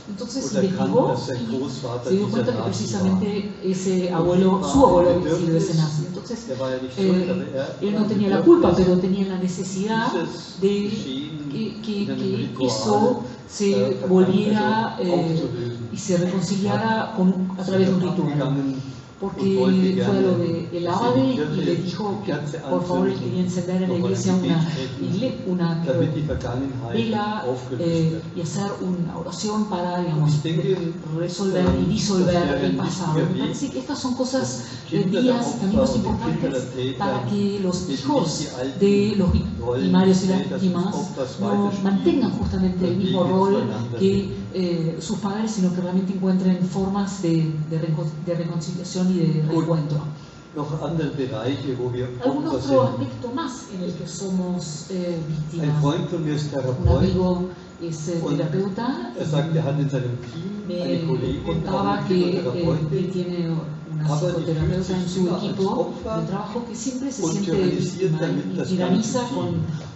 entonces investigó y se dio cuenta que precisamente ese abuelo, su abuelo había sido ese nazi. Entonces, él no tenía la culpa, pero tenía la necesidad de que eso se volviera y se reconciliara a través de un ritual. Porque fue a lo del abade y le dijo que por favor él quería encender en la iglesia una vela y hacer una oración para, digamos, resolver y disolver el pasado. Me parece que estas son cosas, días, caminos importantes para que los hijos de los victimarios y las víctimas no mantengan justamente el mismo rol que sus padres, sino que realmente encuentren formas de reconciliación y de reencuentro. ¿Algún otro aspecto más en el que somos víctimas? Un amigo es terapeuta me contaba que él tiene una psicoterapeuta en su equipo de trabajo que siempre se siente víctima y tiraniza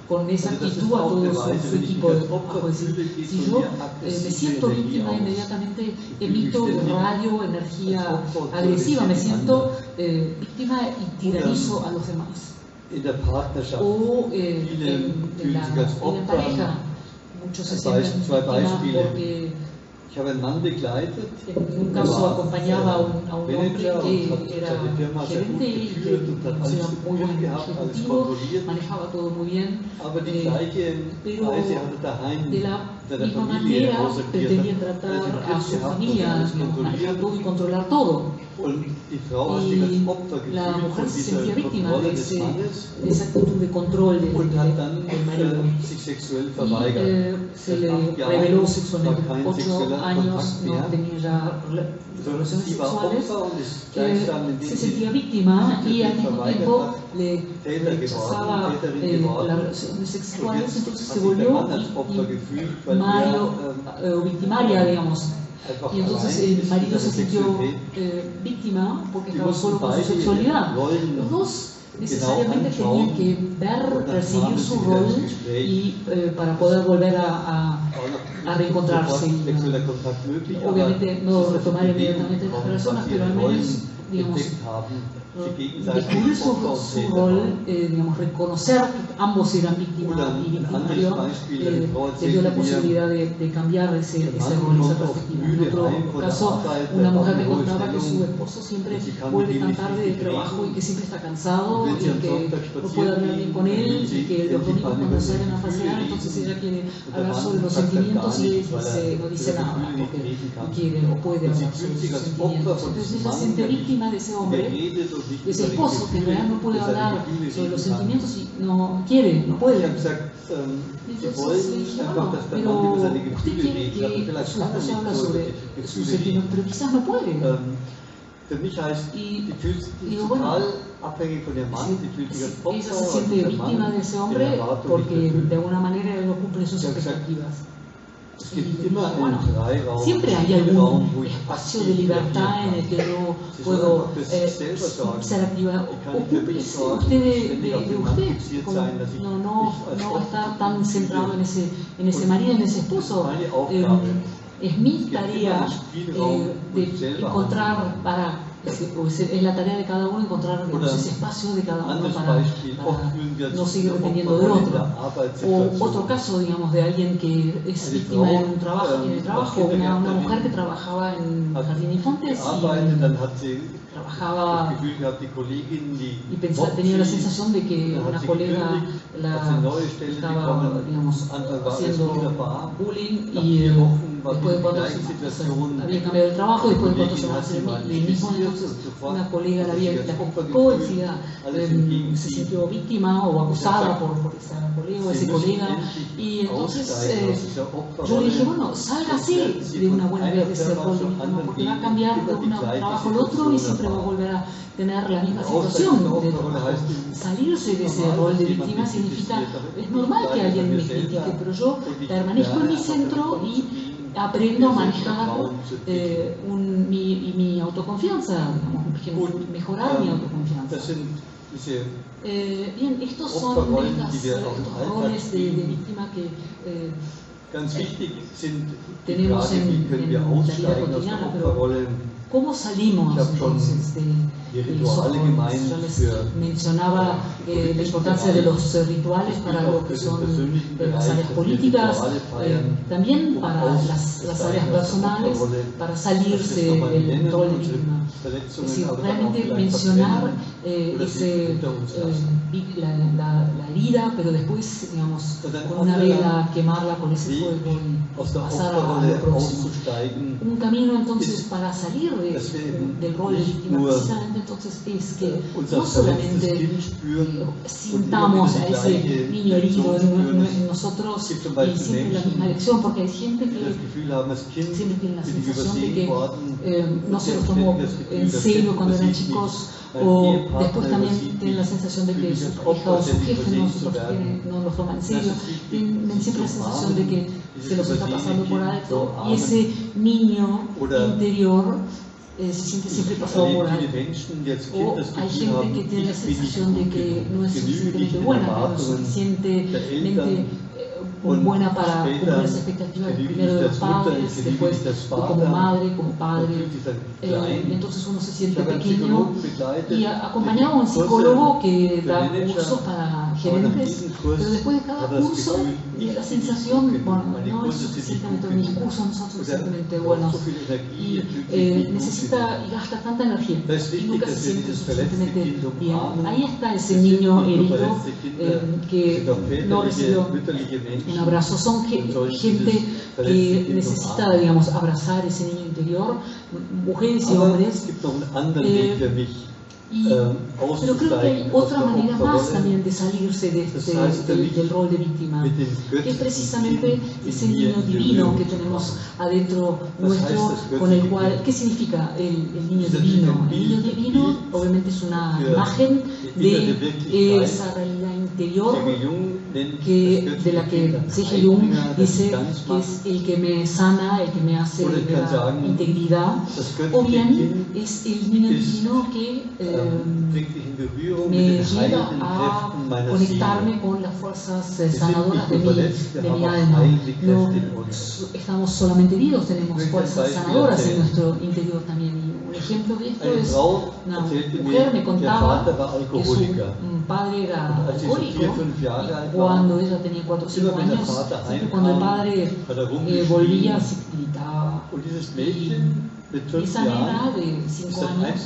con esa actitud a todo su equipo de trabajo. Es decir, si yo me siento víctima, inmediatamente emito radio, energía agresiva, me siento víctima y tiranizo a los demás. O en la pareja, muchos se sienten víctimas porque en un caso acompañaba a un hombre que era gerente y que era muy buen ejecutivo, manejaba todo muy bien, pero de la misma manera pretendían tratar a su familia, manejar todo y controlar todo. Y la mujer se sentía víctima de esa actitud de control del marido. Y se le reveló sexualmente. 8 años no tenía ya relaciones sexuales. Se sentía víctima y al mismo tiempo le rechazaba las relaciones sexuales, entonces se volvió victimaria, digamos. Y entonces el marido se sintió víctima porque estaba solo con su sexualidad. Los dos necesariamente tenían que percibir su rol y para poder volver a reencontrarse. Obviamente no retomar inmediatamente las personas, pero al menos, digamos, descubrir su rol, digamos, reconocer que ambos eran víctimas y victimario, le dio la posibilidad de cambiar ese rol, esa perspectiva. En otro caso, una mujer me contaba que su esposo siempre vuelve tan tarde de trabajo y que siempre está cansado y que no puede hablar bien con él y que los domingos cuando salen a pasear, entonces ella quiere hablar sobre los sentimientos y no dice nada porque no quiere o puede hablar sobre sus sentimientos. Entonces ella se siente víctima de ese hombre, de ese esposo que en realidad no puede hablar sobre los sentimientos y no quiere, no puede. Entonces le dije, bueno, pero usted quiere que su esposo habla sobre sus sentimientos, pero quizás no puede. Y digo, bueno, ella se siente víctima de ese hombre porque de alguna manera él no cumple sus expectativas. Bueno, siempre hay algún espacio de libertad en el que yo puedo ser activa. Ocúpese usted de usted, como no estar tan centrado en ese marido, en ese esposo. Es mi tarea de encontrar es la tarea de cada uno encontrar ese espacio de cada uno para no seguir dependiendo del otro. O otro caso, digamos, de alguien que es víctima en el trabajo, una mujer que trabajaba en Jardín de Infantes trabajaba y tenía la sensación de que una colega estaba, digamos, haciendo bullying y después de 4 semanas había cambiado el trabajo y después de 4 semanas el mismo, entonces una colega la criticó, se sintió víctima o acusada por esa colega o ese colega y entonces yo le dije, bueno, sálgase de una buena vez de ese rol de víctima porque va a cambiar de un trabajo al otro y siempre va a volver a tener la misma situación de trabajo. Salirse de ese rol de víctima significa, es normal que alguien me critique, pero yo permanezco en mi centro y aprendo a manejar mi autoconfianza, digamos, mejorar mi autoconfianza. Bien, estos son estos roles de víctima que tenemos en la vida cotidiana, pero ¿cómo salimos entonces los ojos. Yo les mencionaba la importancia de los rituales para lo que son las áreas políticas, también para las áreas personales, para salirse del rol de víctima. Es decir, realmente mencionar la herida, pero después, digamos, con una vela, quemarla con ese fuego y pasar a lo próximo. Un camino entonces para salir del rol de víctima, precisamente entonces es que no solamente sintamos a ese niño herido en nosotros y siempre la misma lección, porque hay gente que siempre tiene la sensación de que no se los tomó en serio cuando eran chicos, o después también tienen la sensación de que su pareja o su jefe no los toma en serio, tienen siempre la sensación de que se los está pasando por alto, y ese niño interior se siente siempre pasado por alto. O hay gente que tiene la sensación de que no es suficientemente buena, no es suficientemente buena para cumplir las expectativas primero de los padres, después como madre, como padre. Entonces uno se siente pequeño, y acompañado de un psicólogo que da cursos para gerentes, pero después de cada curso la sensación, bueno, no es suficientemente, mis cursos no son suficientemente buenos, y necesita y gasta tanta energía y nunca se siente suficientemente bien. Ahí está ese niño herido que no recibió un abrazo. Son gente que necesita, digamos, abrazar ese niño interior, mujeres y hombres. Pero creo que hay otra manera más también de salirse del rol de víctima, que es precisamente ese niño divino que tenemos adentro nuestro, con el cual, ¿qué significa el niño divino? El niño divino obviamente es una imagen de esa realidad interior de la que C.G. Jung dice que es el que me sana, el que me hace de la integridad, o bien es el niño divino que me lleva a conectarme con las fuerzas sanadoras de mi alma. No estamos solamente vivos, tenemos fuerzas sanadoras en nuestro interior también. Y un ejemplo de esto es una mujer me contaba que su padre era alcohólico, y cuando ella tenía 4 o 5 años, siempre cuando el padre volvía, se gritaba. Y esa nena de 5 años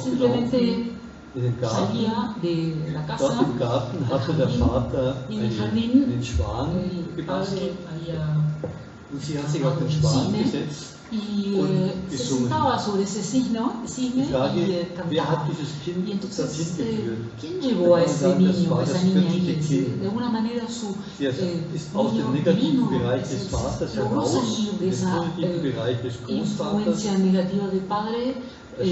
simplemente salía de la casa y en el jardín el padre había armado un cisne y se sentaba sobre ese cisne y cantaba. Y entonces, ¿quién llevó a ese niño, a esa niña ahí? De alguna manera su niño divino logró salir de esa influencia negativa del padre y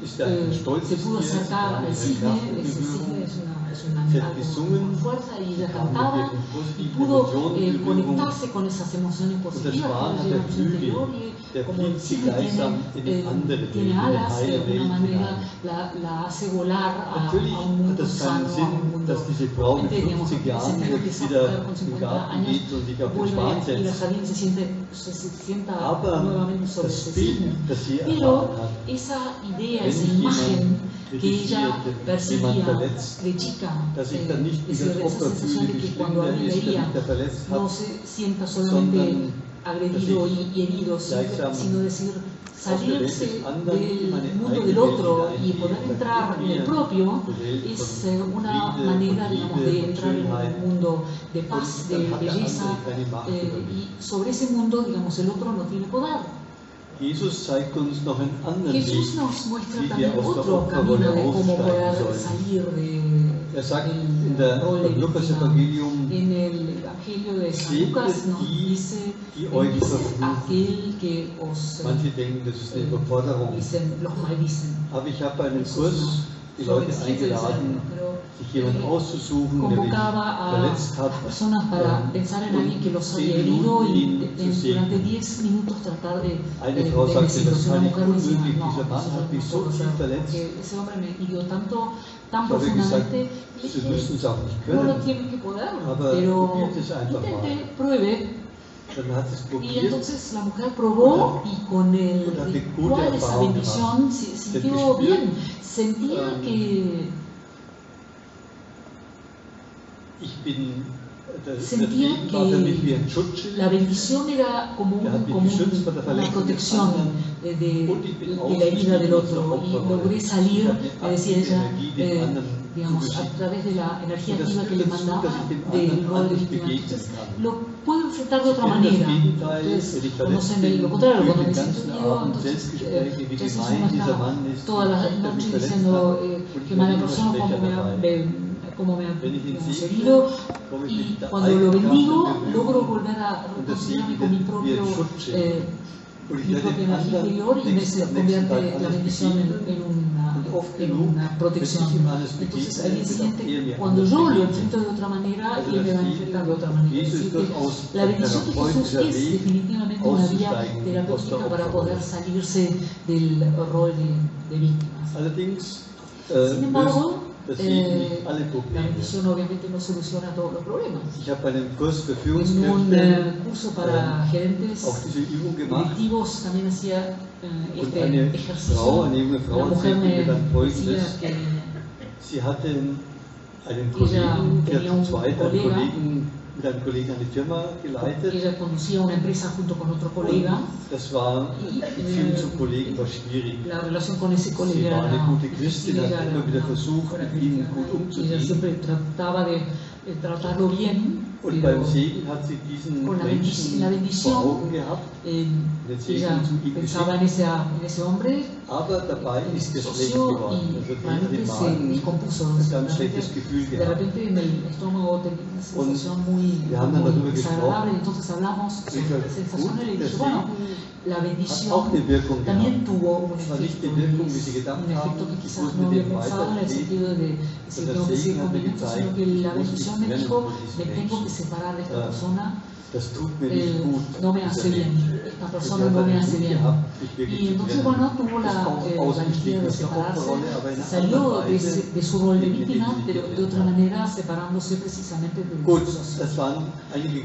se pudo acercar al cisne. Ese cisne es una con fuerza, y ella cantaba y pudo conectarse con esas emociones positivas que llevan en su interior, y como el cisne tiene alas, de alguna manera la hace volar a un mundo sano, a un mundo digamos, ese niño que esa mujer con 50 años vuelve a ir al jardín, se sienta nuevamente sobre ese cisne. Pero esa idea, esa imagen que ella percibía de chica, esa sensación de que cuando alguien le hería no se sienta solamente agredido y herido, sino decir, salirse del mundo del otro y poder entrar en el propio, es una manera, digamos, de entrar en un mundo de paz, de belleza, y sobre ese mundo, digamos, el otro no tiene poder. Jesús nos muestra también otro camino de cómo poder salir del rol de víctima. En el Evangelio de San Lucas nos dice, aquel que os dicen, los maldicen. Die Leute eingeladen, sich jemanden auszusuchen, der mich verletzt hat, personas para pensar en alguien que los haya herido y durante 10 minutos tratar de decirlos. Una mujer me decía, ese hombre me hirió tan profundamente, y no lo tiene que poder, pero intente, pruebe Y entonces la mujer probó y con el ritual, esa bendición, sintió bien, sentía que la bendición era como una protección de la herida del otro, y logré salir, decía ella, digamos, a través de la energía activa que le mandaba del rol de víctima. Entonces, lo puedo enfrentar de otra manera. Ustedes conocen lo contrario, cuando me siento herido, entonces Jesús no está todas las noches diciendo que mala persona como me ha herido, y cuando lo bendigo logro volver a reconciliarme con mi propia energía interior, y se convierte la bendición en una protección. Entonces al día siguiente, cuando yo lo enfrento de otra manera, él me va a enfrentar de otra manera. Es decir, que la bendición de Jesús es definitivamente una vía terapéutica para poder salirse del rol de víctimas. Sin embargo, la bendición obviamente no soluciona todos los problemas. En un curso para gerentes directivos también hacía este ejercicio. La mujer me decía que ella tenía un colega, ella conducía una empresa junto con otro colega, y la relación con ese colega era difícil, ella siempre trataba de tratarlo bien, pero con la bendición ella pensaba en ese hombre, en ese socio, y realmente se descompuso. De repente en el estómago tenía una sensación muy desagradable, entonces hablamos sobre la sensación y le dije, bueno, la bendición también tuvo un efecto que quizás no había pensado, en el sentido de decir tengo que seguir con mi hijo, sino que la bendición me dijo, me tengo que separar de esta persona, no me hace bien, esta persona no me hace bien. Y entonces, bueno, tuvo la valentía de separarse, salió de su rol de víctima, pero de otra manera separándose precisamente de su socio.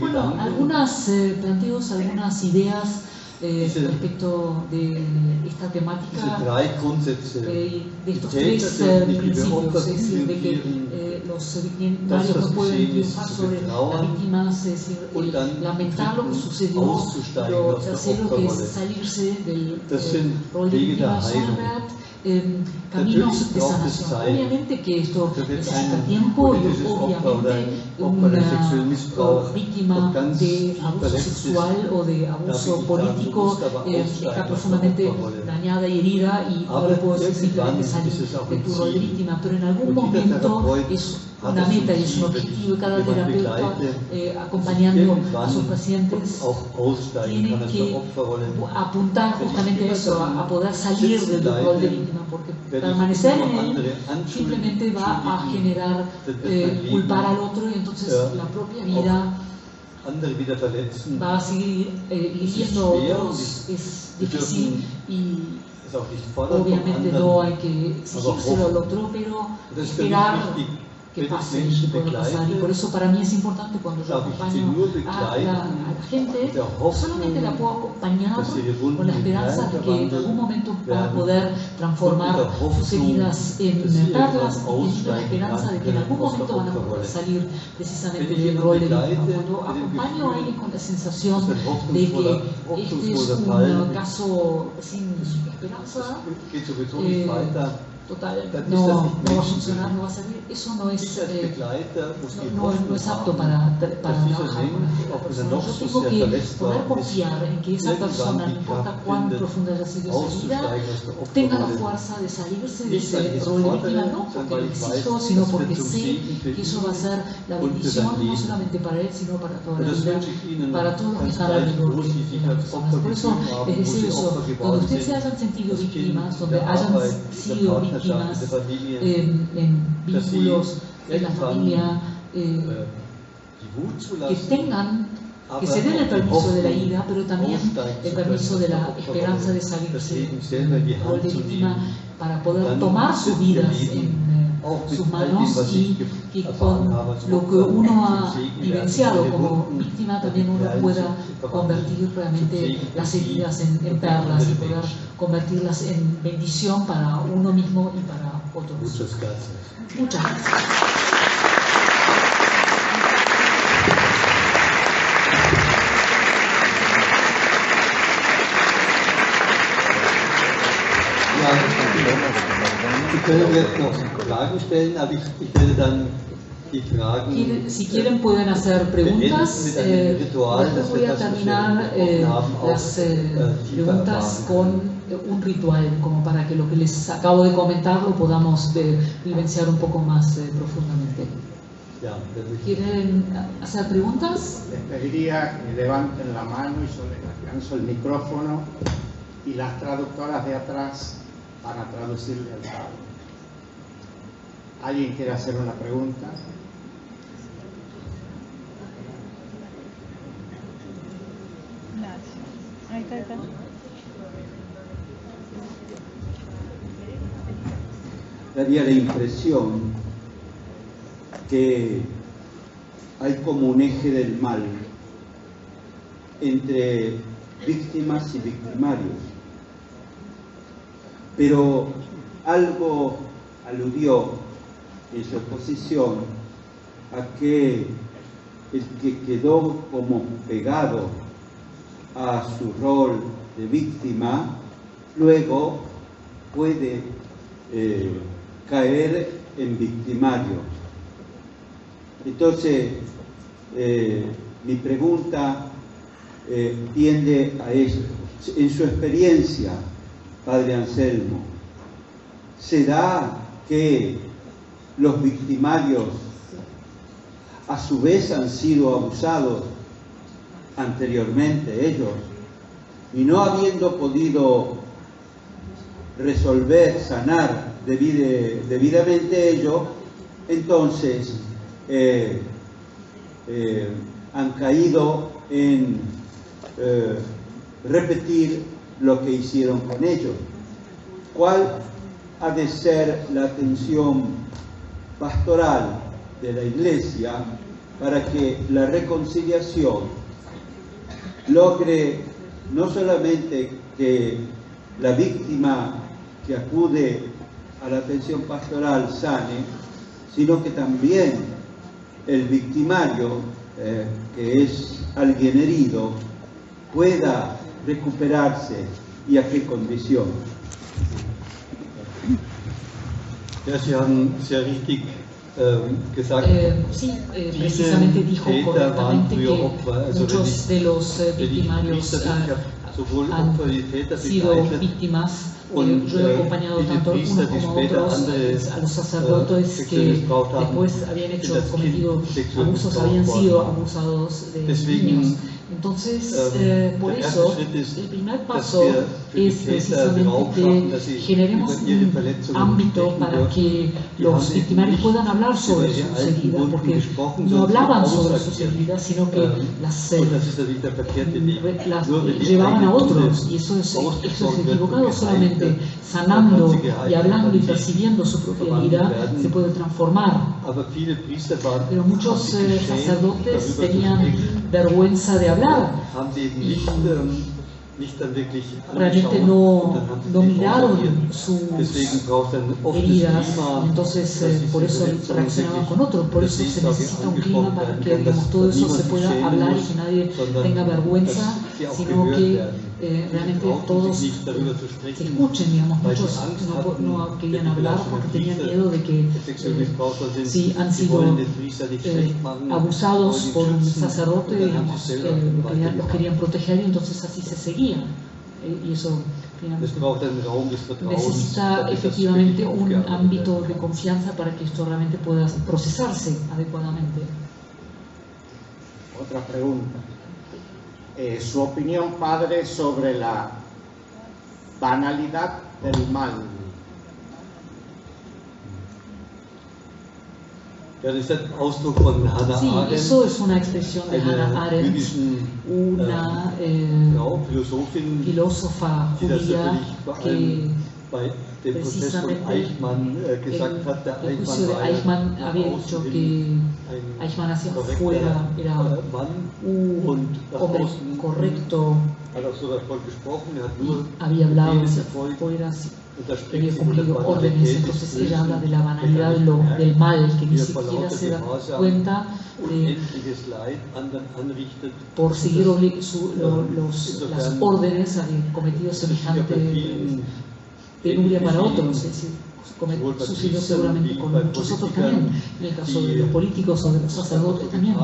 Bueno, algunos planteos, algunas ideas respecto de esta temática, de estos tres principios, es decir, de que los victimarios no pueden triunfar sobre las víctimas, es decir, lamentar lo que sucedió. Lo tercero, que es salirse del rol de víctima, caminos de sanación. Obviamente que esto necesita tiempo, y obviamente una víctima de abuso sexual o de abuso político está profundamente dañada y herida, y no le puedo decir simplemente salir de tu rol de víctima, pero en algún momento es una meta y es un objetivo, y cada terapeuta acompañando a sus pacientes tiene que apuntar justamente a eso, a poder salir del rol de víctima, porque permanecer en él simplemente va a generar culpar al otro, y entonces la propia vida va a seguir hiriendo a otros. Es difícil, y obviamente no hay que exigírselo al otro, pero esperar que pase y puede pasar. Y por eso para mí es importante, cuando yo acompaño a la gente, solamente la puedo acompañar con la esperanza de que en algún momento van a poder transformar sus heridas en perlas, y con la esperanza de que en algún momento van a poder salir precisamente del rol de víctima. Cuando acompaño a alguien con la sensación de que este es un caso sin esperanza, total, no va a funcionar, no va a servir, eso no es apto para trabajar con la persona. Yo tengo que poder confiar en que esa persona, no importa cuán profunda haya sido esa herida, tenga la fuerza de salirse de ese rol de víctima, no porque lo exijo, sino porque sé que eso va a ser la bendición, no solamente para él, sino para toda la vida, para todos los que están alrededor de las personas. Por eso les deseo eso, donde ustedes se hayan sentido víctimas, donde hayan sido víctimas en vínculos, en la familia, que se den el permiso de la ira, pero también el permiso de la esperanza de salirse del rol de víctima, para poder tomar sus vidas en sus manos y que con lo que uno ha vivenciado como víctima también uno pueda convertir realmente las heridas en perlas y poder convertirlas en bendición para uno mismo y para otros. Muchas gracias. Muchas gracias. Sie können jetzt noch Fragen stellen, aber ich werde dann die Fragen. Si quieren pueden hacer preguntas. Después voy a terminar las preguntas con un ritual, como para que lo que les acabo de comentar lo podamos vivenciar un poco más profundamente. ¿Quieren hacer preguntas? Les pediría que levanten la mano y yo les alcanzo el micrófono y las traductoras de atrás van a traducirle al Pablo. ¿Alguien quiere hacer una pregunta? Ahí está, ahí está. Daría la impresión que hay como un eje del mal entre víctimas y victimarios, pero algo aludió en su exposición a que el que quedó como pegado a su rol de víctima luego puede caer en victimario. Entonces, mi pregunta tiende a eso. En su experiencia, Padre Anselmo, ¿se da que los victimarios a su vez han sido abusados anteriormente ellos y no habiendo podido resolver, sanar debidamente ellos, entonces han caído en repetir lo que hicieron con ellos? ¿Cuál ha de ser la atención pastoral de la Iglesia para que la reconciliación logre no solamente que la víctima que acude a la atención pastoral sane, sino que también el victimario, que es alguien herido, pueda recuperarse? ¿Y a qué condición? Ja, Sie haben sehr richtig gesagt, Sí, precisamente dijo correctamente que muchos de los victimarios han sido víctimas. Yo he acompañado tanto a unos como a otros, a los sacerdotes que después habían cometido abusos, habían sido abusados de niños. Entonces, por eso, el primer paso es precisamente que generemos un ámbito para que los victimarios puedan hablar sobre sus heridas, porque no hablaban sobre sus heridas, sino que las llevaban a otros, y eso es equivocado. Solamente sanando y hablando y percibiendo su propia herida se puede transformar. Pero muchos sacerdotes tenían vergüenza de hablar y realmente no miraron sus heridas, entonces por eso reaccionaban con otros. Por eso se necesita un clima para que todo eso se pueda hablar y que nadie tenga vergüenza, sino que realmente todos se escuchen. Digamos, muchos no querían hablar porque tenían miedo de que si han sido abusados por un sacerdote, digamos, los querían proteger y entonces así se seguía. Y eso necesita efectivamente un ámbito de confianza para que esto realmente pueda procesarse adecuadamente. Otra pregunta. Su opinión, padre, sobre la banalidad del mal. Sí, eso es una expresión de Hannah Arendt, una filósofa judía que bei dem Prozess von Eichmann gesagt hat, der el juicio de Eichmann Eichmann war había dicho que Eichmann hacia afuera era un hombre correcto, había hablado hacia afuera, había cumplido órdenes. Entonces él habla de la banalidad del mal, que ni siquiera se da cuenta de, por seguir las órdenes, había cometido semejante penuria para otros. Es decir, sucedió seguramente con muchos otros también. En el caso de los políticos o de los sacerdotes también,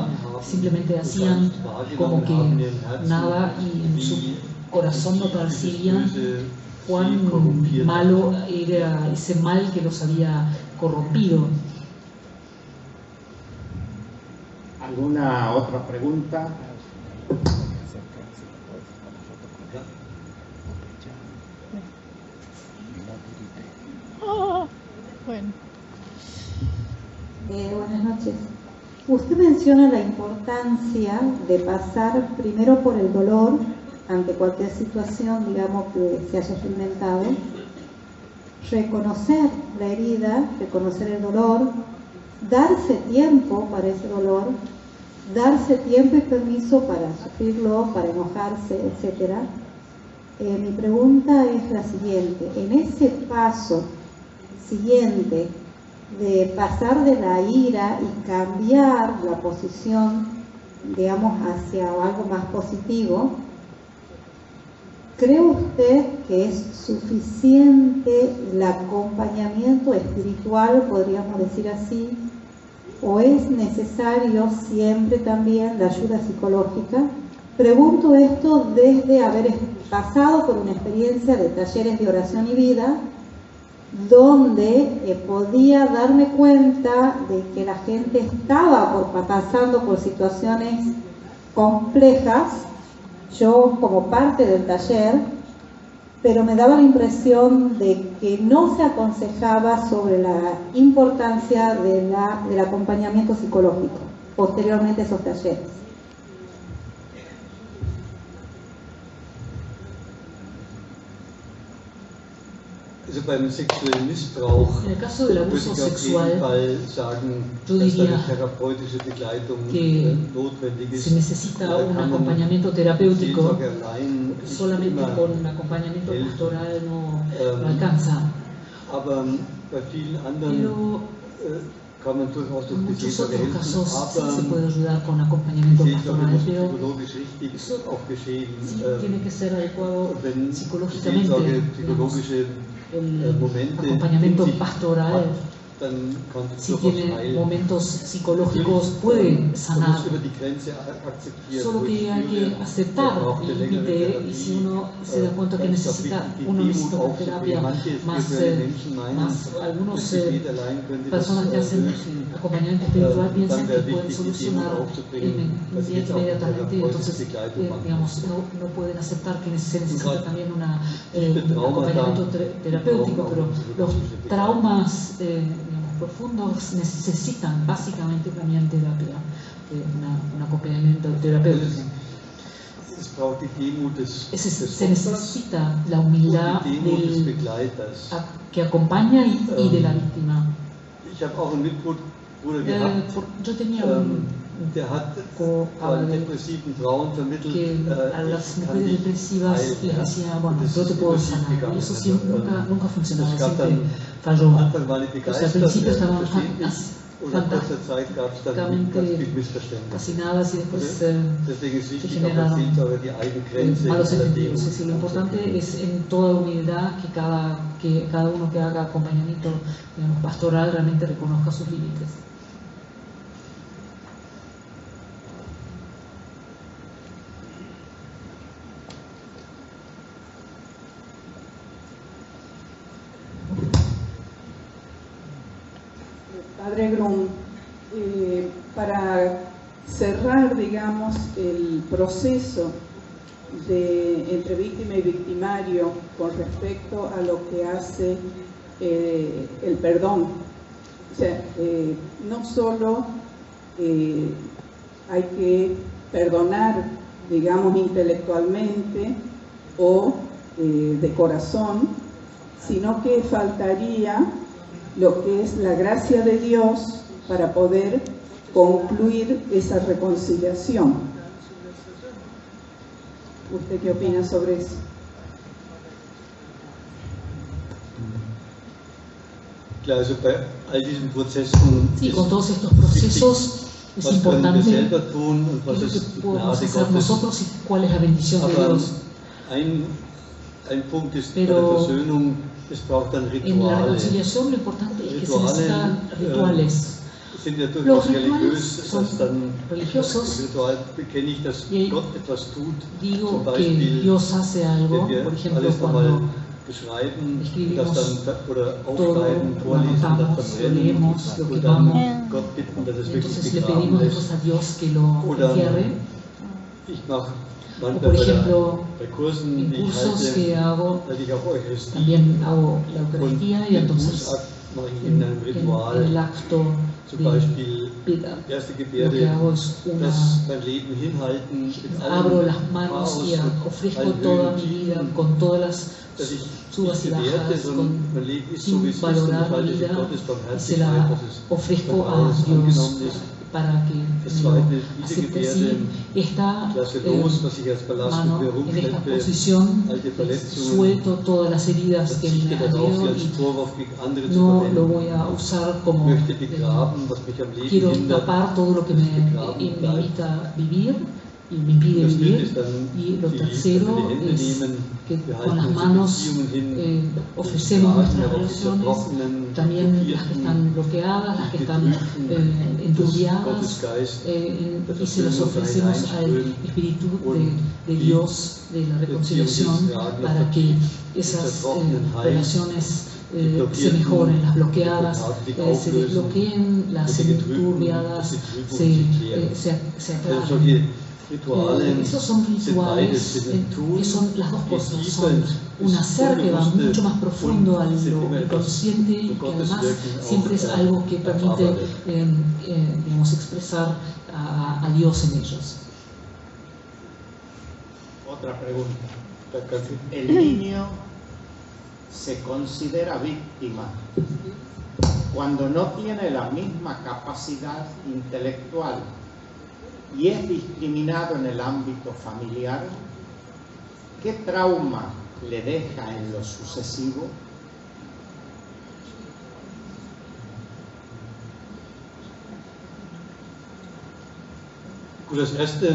simplemente hacían como que nada y en su corazón no percibían cuán malo era ese mal que los había corrompido. ¿Alguna otra pregunta? Bueno. Buenas noches. Usted menciona la importancia de pasar primero por el dolor ante cualquier situación, digamos, que se haya experimentado, reconocer la herida, reconocer el dolor, darse tiempo para ese dolor, darse tiempo y permiso para sufrirlo, para enojarse, etc. Mi pregunta es la siguiente: en ese paso siguiente de pasar de la ira y cambiar la posición, digamos, hacia algo más positivo, ¿cree usted que es suficiente el acompañamiento espiritual, podríamos decir así, o es necesario siempre también la ayuda psicológica? Pregunto esto desde haber pasado por una experiencia de talleres de oración y vida, donde podía darme cuenta de que la gente estaba pasando por situaciones complejas, yo como parte del taller, pero me daba la impresión de que no se aconsejaba sobre la importancia del acompañamiento psicológico posteriormente a esos talleres. En el caso del abuso sexual, yo diría que se necesita un acompañamiento terapéutico. Solamente con un acompañamiento pastoral no alcanza. Pero en muchos otros casos sí se puede ayudar con acompañamiento pastoral, pero eso sí tiene que ser adecuado psicológicamente. El acompañamiento pastoral, si tiene momentos psicológicos, puede sanar. Solo que hay que aceptar el límite, y si uno se da cuenta que necesita una terapia más algunos personas que hacen acompañamiento espiritual piensan que pueden solucionar inmediatamente, entonces digamos, no pueden aceptar que se necesita también un acompañamiento terapéutico, pero los traumas profundos necesitan básicamente también terapia, un acompañamiento terapéutico. Se necesita la humildad del que acompaña y de la víctima. Yo tenía un que a las mujeres depresivas les decía, bueno, yo te puedo sanar, y eso sí, nunca funcionaba, siempre falló. Al principio estaban fantásticamente fascinadas y después se generaron malos entendidos. Es decir, lo importante es en toda humildad que cada uno que haga acompañamiento, digamos, pastoral realmente reconozca sus límites. Padre Grum, para cerrar, digamos, el proceso entre víctima y victimario con respecto a lo que hace el perdón. O sea, no solo hay que perdonar, digamos, intelectualmente o de corazón, sino que faltaría lo que es la gracia de Dios para poder concluir esa reconciliación. ¿Usted qué opina sobre eso? Klar, also bei all diesen Prozessen sí, con todos estos procesos es importante was können wir selber tun und was qué es lo ist que die podemos Gnade hacer Gottes. nosotros y cuál es la bendición de Aber Dios. ein Punkt ist bei der Pero Versöhnung, es braucht dann en la Rituale. reconciliación lo importante es que se Rituale, necesitan rituales. Sind ja Los durchaus rituales religiös, son dass dann religiosos. im Ritual bekenne ich, dass Y Gott etwas tut. Digo Zum que Beispiel, Dios hace algo, wenn wir por ejemplo, alles cuando nochmal beschreiben, das dann oder todo aufschreiben, lo vorlesen, das anotamos, lo verbrennen leemos, lo und quemamos, dann Gott bitten, dass es wirklich entonces le begraben pedimos lässt. después a Dios que lo Oder entierre. ich mache O manchmal por ejemplo, bei Kursen, en die ich cursos que halte, hago, halte ich auch Eucharistie. también hago la Und Eucaristía y den entonces Bußakt mache ich in einem en Ritual. el acto Zum de Beispiel piedad, erste lo que Gebärde, hago es das mein Leben hinhalten, mit abro allem las manos Chaos, y mit ofrezco allen toda Höhen, mi vida Tiefen, con todas las dass ich subas y nicht bewerte, bajas, sondern mein Leben ist so, wie sin es ist und ich valorar mi halte es in vida Gottes y se Barmherzigkeit, la dass es ofrezco von a alles Dios angenommen ist. para que Das me lo zweite, diese acepte Gebärde, así. Esta ich lasse los, was ich als Ballast mit mano mir en esta rumschleppe, posición, alte Verletzungen, suelto todas las heridas que verzichte me darauf, sie dio als y Vorwurf gegen andere zu no lo verwenden. voy a usar como Möchte begraben, was mich am Leben quiero hindert. tapar todo lo que me evita vivir y me impide Das dritte vivir. ist dann Y lo die tercero Hände es nehmen, que wir con las halten manos unsere Beziehungen hin, ofrecemos nuestras aber auch die relaciones, zerbrochenen, también las que blockierten, están bloqueadas, las que están Gottes enturbiadas, Geist, y se las ofrecemos al Espíritu de Dios, de la reconciliación, para que esas relaciones se mejoren, las bloqueadas se desbloqueen, las enturbiadas se aclaren. Esos son rituales que son las dos cosas, son un hacer que va mucho más profundo a lo inconsciente y que además siempre es algo que permite digamos, expresar a Dios en ellos. Otra pregunta. El niño se considera víctima cuando no tiene la misma capacidad intelectual y es discriminado en el ámbito familiar. ¿Qué trauma le deja en lo sucesivo? Gut, das erste,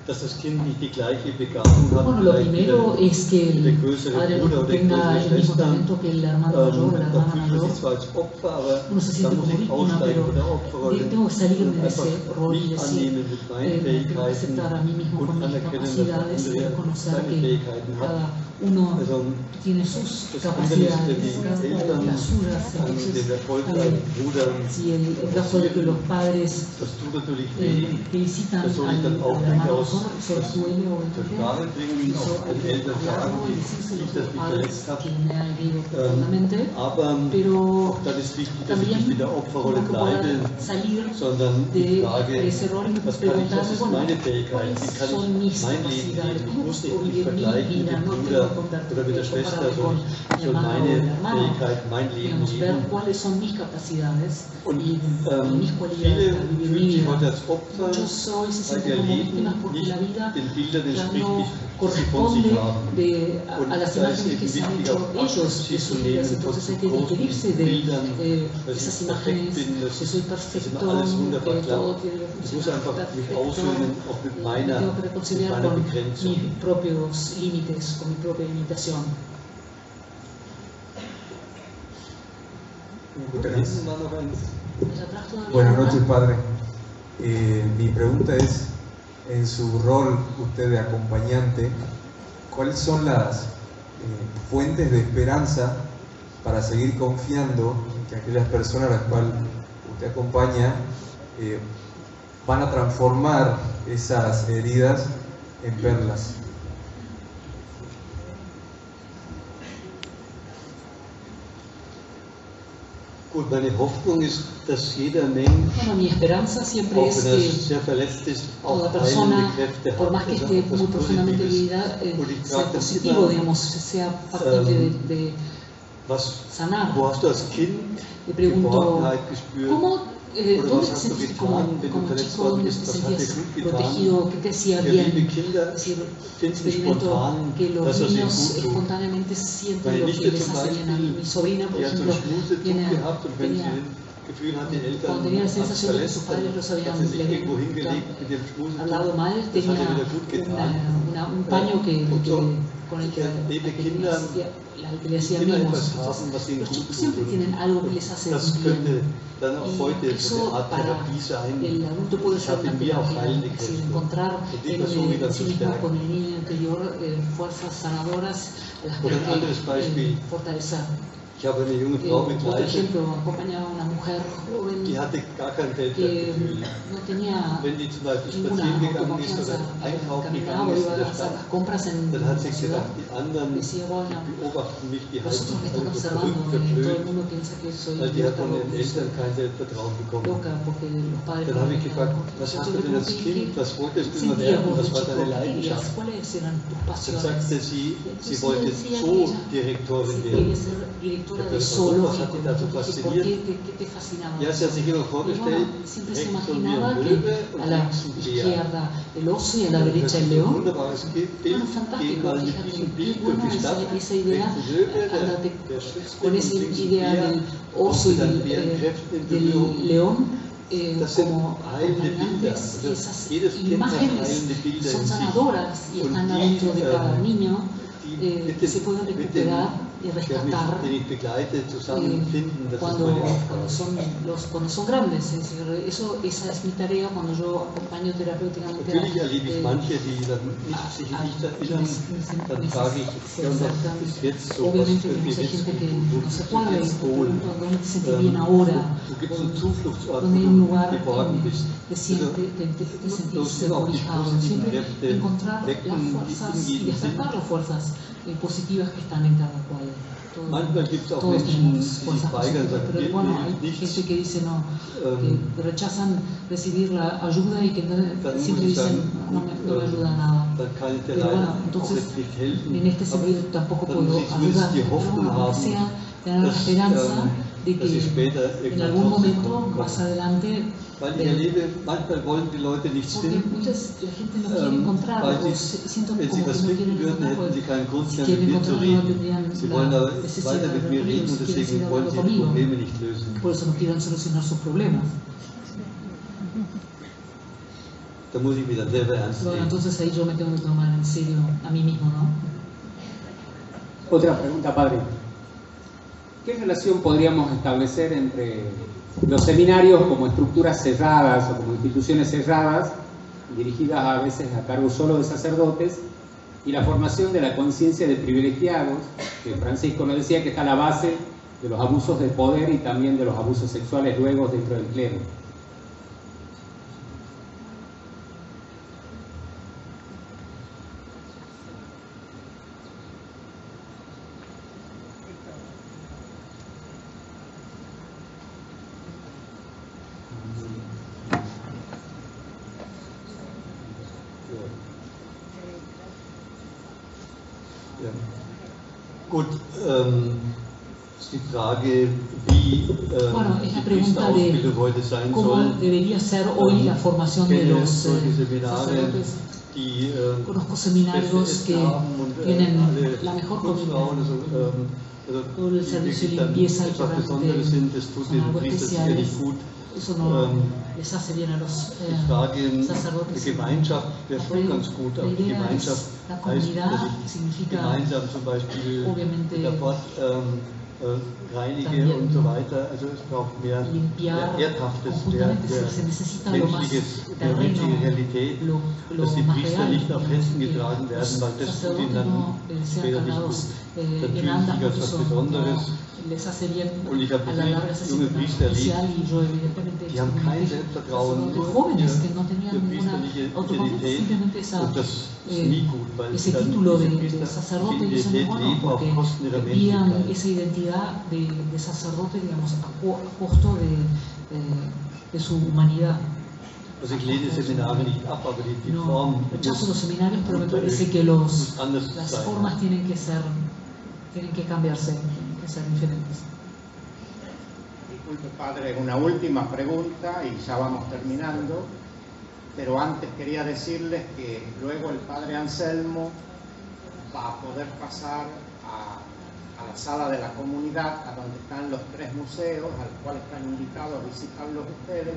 dass das Kind nicht die gleiche Begabung hat, Bueno, lo primero es que der el größere padre Bruder no oder die tenga größere el mismo Schwester. talento que el hermano mayor o la Da hermana fühlt man mayor. sich zwar als Opfer, aber Uno se da siente muss como ich víctima, aussteigen von der pero Opferrolle tengo que salir und de ese einfach rol y mich decir, annehmen mit meinen tengo que Fähigkeiten aceptar a mí mismo und con mis anerkennen, dass capacidades y andere reconocer seine que Fähigkeiten hat. cada uno Also tiene sus das andere ist, wenn capacidades, die cada cual Eltern las suyas. an den Entonces, erfolgreichen Bruder si el caso de que los padres das tut natürlich weh, felicitan das soll ich dann al auch hermano durchaus mayor, eso duele zur obviamente. Sprache bringen, Eso auch hay den que Eltern sagen, hablarlo y wie decírselo ich a das los mich padres verletzt habe. que me ha herido profundamente, Aber pero auch dann ist wichtig, dass ich nicht in der Opferrolle bleibe, salir sondern de die Frage, ese rol y was kann ich, was preguntarme, ist bueno, meine Fähigkeit, ¿cuáles wie kann son ich mis mein Leben capacidades? leben? Ich ¿Cómo muss puedo nicht mich vivir mi vergleichen mit vida? dem No Bruder tengo que oder mit der Schwester, compararme con sondern mi ich soll hermano o meine el hermano. Fähigkeit, mein Leben Digamos, ver leben. cuáles son mis capacidades Und y mis viele cualidades para vivir mi fühlen sich vida. heute als Opfer, Muchos hoy se weil sienten ihr como Leben víctimas porque nicht la vida den Bildern ya entspricht, no die sie von corresponde sich haben. a las Und da imágenes ist que eben se han wichtig, hecho auch ellos de Abschied zu sus nehmen vidas. von Entonces hay zu que großen despedirse de Bildern, dass esas ich perfekt imágenes, bin, dass que soy immer perfecto, alles wunderbar que todo klappt. tiene que Ich muss funcionar einfach mich perfecto. aussöhnen, auch mit Me meiner tengo que reconciliar con Begrenzung. mis propios límites, con mi propia limitación. Hinten war noch eins. Atrás todavía Buenas una. noches, padre. Mi pregunta es, en su rol usted de acompañante, ¿cuáles son las fuentes de esperanza para seguir confiando en que aquellas personas a las cuales usted acompaña van a transformar esas heridas en perlas? Gut, meine Hoffnung ist, dass jeder Mensch, Bueno, mi esperanza siempre auch es wenn er que sehr verletzt ist, toda auch persona, heilende Kräfte por más hat, que dass esté er etwas muy profundamente Positives herida, und ich sea trage das positivo, immer digamos, sea partícipe de sanar. Wo hast du als Kind Le pregunto, Geborgenheit gespürt? ¿cómo, Oder dónde was te hast du sentiste como getan, wenn du verletzt chico, worden dónde te bist? Was hat dir sentías gut getan? protegido, qué te hacía Ja, bien? liebe Kinder Es decir, finden experimento spontan, que los dass es ihnen niños gut tut. espontáneamente sienten Meine lo Nichte que les zum hace bien. A Beispiel, mi sobrina, por die hat so ejemplo, ein Schmusetuch tiene, gehabt und wenn sie tenía, das Gefühl hat, die Eltern cuando tenía la haben es sensación de que sus verletzt, padres los dann habían hat sie sich irgendwo hingelegt mit dem hablado Schmusetuch. mal, Das hat tenía ihr wieder gut getan. un paño Und so, con el que liebe Kinder, le hacía immer mimos. etwas haben, was ihnen Los gut chicos siempre tut. tienen algo que Und les hace das bien. könnte dann auch heute Y so eine eso Art para Therapie sein. el adulto puede Ich ser habe una in mir auch terapia, heilende es decir, Kräfte. encontrar Und die en Person wieder sí zu mismo stärken. con el niño interior fuerzas sanadoras a las que Oder ein hay anderes que Beispiel. fortalecer. Ich habe eine junge Frau Por begleitet, ejemplo, acompañaba a una mujer joven die hatte gar kein que Selbstwertgefühl. no tenía Wenn die zum Beispiel spazieren ninguna gegangen ist autoconfianza, oder einkaufen caminaba gegangen o ist iba in der a hacer las Stadt, compras en dann hat la sie ciudad. gedacht, die anderen, Decía, bueno, die beobachten mich, die los halten otros me mich están alle für observando, verrückt, für todo el blöd, mundo piensa que soy weil die hat idiota von o ihren que soy Eltern kein Selbstvertrauen bekommen. loca porque los padres Dann no habe ich me gefragt, dan. was hast Entonces du le denn als pregunté, Kind, was wolltest du ¿qué immer sentías werden, vos de was war chico? deine ¿Qué querías? Leidenschaft? ¿Cuáles eran tus Dann pasiones? sagte sie, sie Entonces wollte decía que ella Zoodirektorin quería werden. ser directora Ja, de was hat zoológico. dich da so Dije, ¿por fasziniert? qué te fascinaba? Ja, sie hat sich immer Y vorgestellt, bueno, siempre se rechts von mir imaginaba ein que Löwe und a la links ein Bär. izquierda el oso y a la Das derecha el ist ein león. wunderbares Bild. Bueno, Geh fantástico, mal mit fíjate, diesem qué Bild bueno durch die Stadt. esa idea, Rechts ein Löwe, ándate der schützt con dich esa und links ein idea Bär. del oso y Kommst mit deinen Bärenkräften in Berührung. del león Das sind como heilende Bilder. acompañantes, y Also esas jedes Kind hat imágenes heilende Bilder son in sich. sanadoras y Und están die, adentro de cada niño, die se pueden mit dem, recuperar y rescatar den ich begleite, zusammenfinden. Das ist cuando, meine Aufgabe. cuando son grandes. Es decir, esa es mi tarea cuando yo acompaño terapéuticamente Natürlich erlebe ich manche, die dann sich nicht erinnern, dann frage ich, ja, und was ist jetzt so, was obviamente wird mir hay jetzt gente gut que tun, wo no se fühlt sich acuerda y jetzt wohl, dónde te sientes bien ahora, wo gibt es einen Zufluchtsort, wo donde hay un du lugar geborgen bist. te sentís Los sind auch die cobijado. positiven Siempre Kräfte encontrar las wecken, die fuerzas in y jedem sind. despertar las fuerzas positivas que están en cada cual. Manchmal gibt es auch Todos Menschen, tenemos die sich fuerzas weigern, positivas, sagen, pero geht bueno, mir hay nichts. gente que dice no, que rechazan recibir la ayuda y que Dann siempre muss ich dicen sagen, no me ayuda a nada. dann kann ich dir Pero leider bueno, auch entonces jetzt nicht helfen. en este sentido tampoco dann puedo muss ich zumindest ayudar, die pero Hoffnung bueno, aunque haben, sea tener la dass, esperanza de dass ich que später en irgendwann algún trotzdem momento, komme. más adelante, Weil ich erlebe, manchmal wollen die Leute nichts porque finden, la gente no quiere encontrar, weil o sie, siento wenn como sie que was no finden quieren würden, encontrar, hätten sie keinen Grund si mehr quieren mit mir zu encontrar no reden. tendrían Sie la wollen aber necesidad weiter de mit hablar mir conmigo, reden und si quieren seguir deswegen wollen hablando sie die conmigo, Probleme nicht lösen. por eso no quieren solucionar sus problemas. Da muss ich wieder selber ernst Bueno, nehmen. entonces ahí yo me tengo que tomar en serio a mí mismo, ¿no? Otra pregunta, padre. ¿Qué relación podríamos establecer entre los seminarios como estructuras cerradas o como instituciones cerradas, dirigidas a veces a cargo solo de sacerdotes, y la formación de la conciencia de privilegiados, que Francisco nos decía que está a la base de los abusos de poder y también de los abusos sexuales luego dentro del clero? Ja. Gut, ist die Frage, wie Bueno, es la die pregunta de Priesterausbildung heute sein cómo soll. debería ser hoy la formación de Kenne los solche Seminare, sacerdotes. die Conozco seminarios que tienen la mejor comida, todo el servicio de limpieza y que realmente son algo especiales. Eso no les hace bien a los Ich frage, die sacerdotes. Gemeinschaft wäre schon ganz gut, aber die idea Gemeinschaft es la heißt, comunidad, dass ich significa gemeinsam zum Beispiel obviamente der Port reinige también und so weiter. Also es braucht mehr limpiar Erdhaftes, conjuntamente, se necesita lo más der menschliche Realität, lo dass die más Priester real, nicht auf Hessen que getragen los werden, weil das tut ihnen sacerdotes dann no sean später nicht cargados gut. en andas, Dann fühlen sie sich als porque was eso Besonderes. no les hace bien Und ich habe a la larga, se junge sienten Priester especial erlebt, y yo evidentemente die haben kein experimenté Selbstvertrauen, sacerdotes nur jóvenes que no ihre tenían ninguna priesterliche autoconfianza, Identität, simplemente esa und das ist nie gut, weil ese dann título diese de Priester sacerdote die y eso no es Identität bueno leben auf porque Kosten ihrer vivían Menschlichkeit. esa identidad de sacerdote, digamos, a costo de su humanidad. Also ich lehne Seminare nicht ab, aber die No Form rechazo los seminarios, pero me muss parece que muss anders las sein. formas tienen que cambiarse, que ser diferentes. Disculpe, padre, una última pregunta y ya vamos terminando, pero antes quería decirles que luego el padre Anselmo va a poder pasar a la sala de la comunidad, a donde están los 3 museos, al cual están invitados a visitarlos ustedes.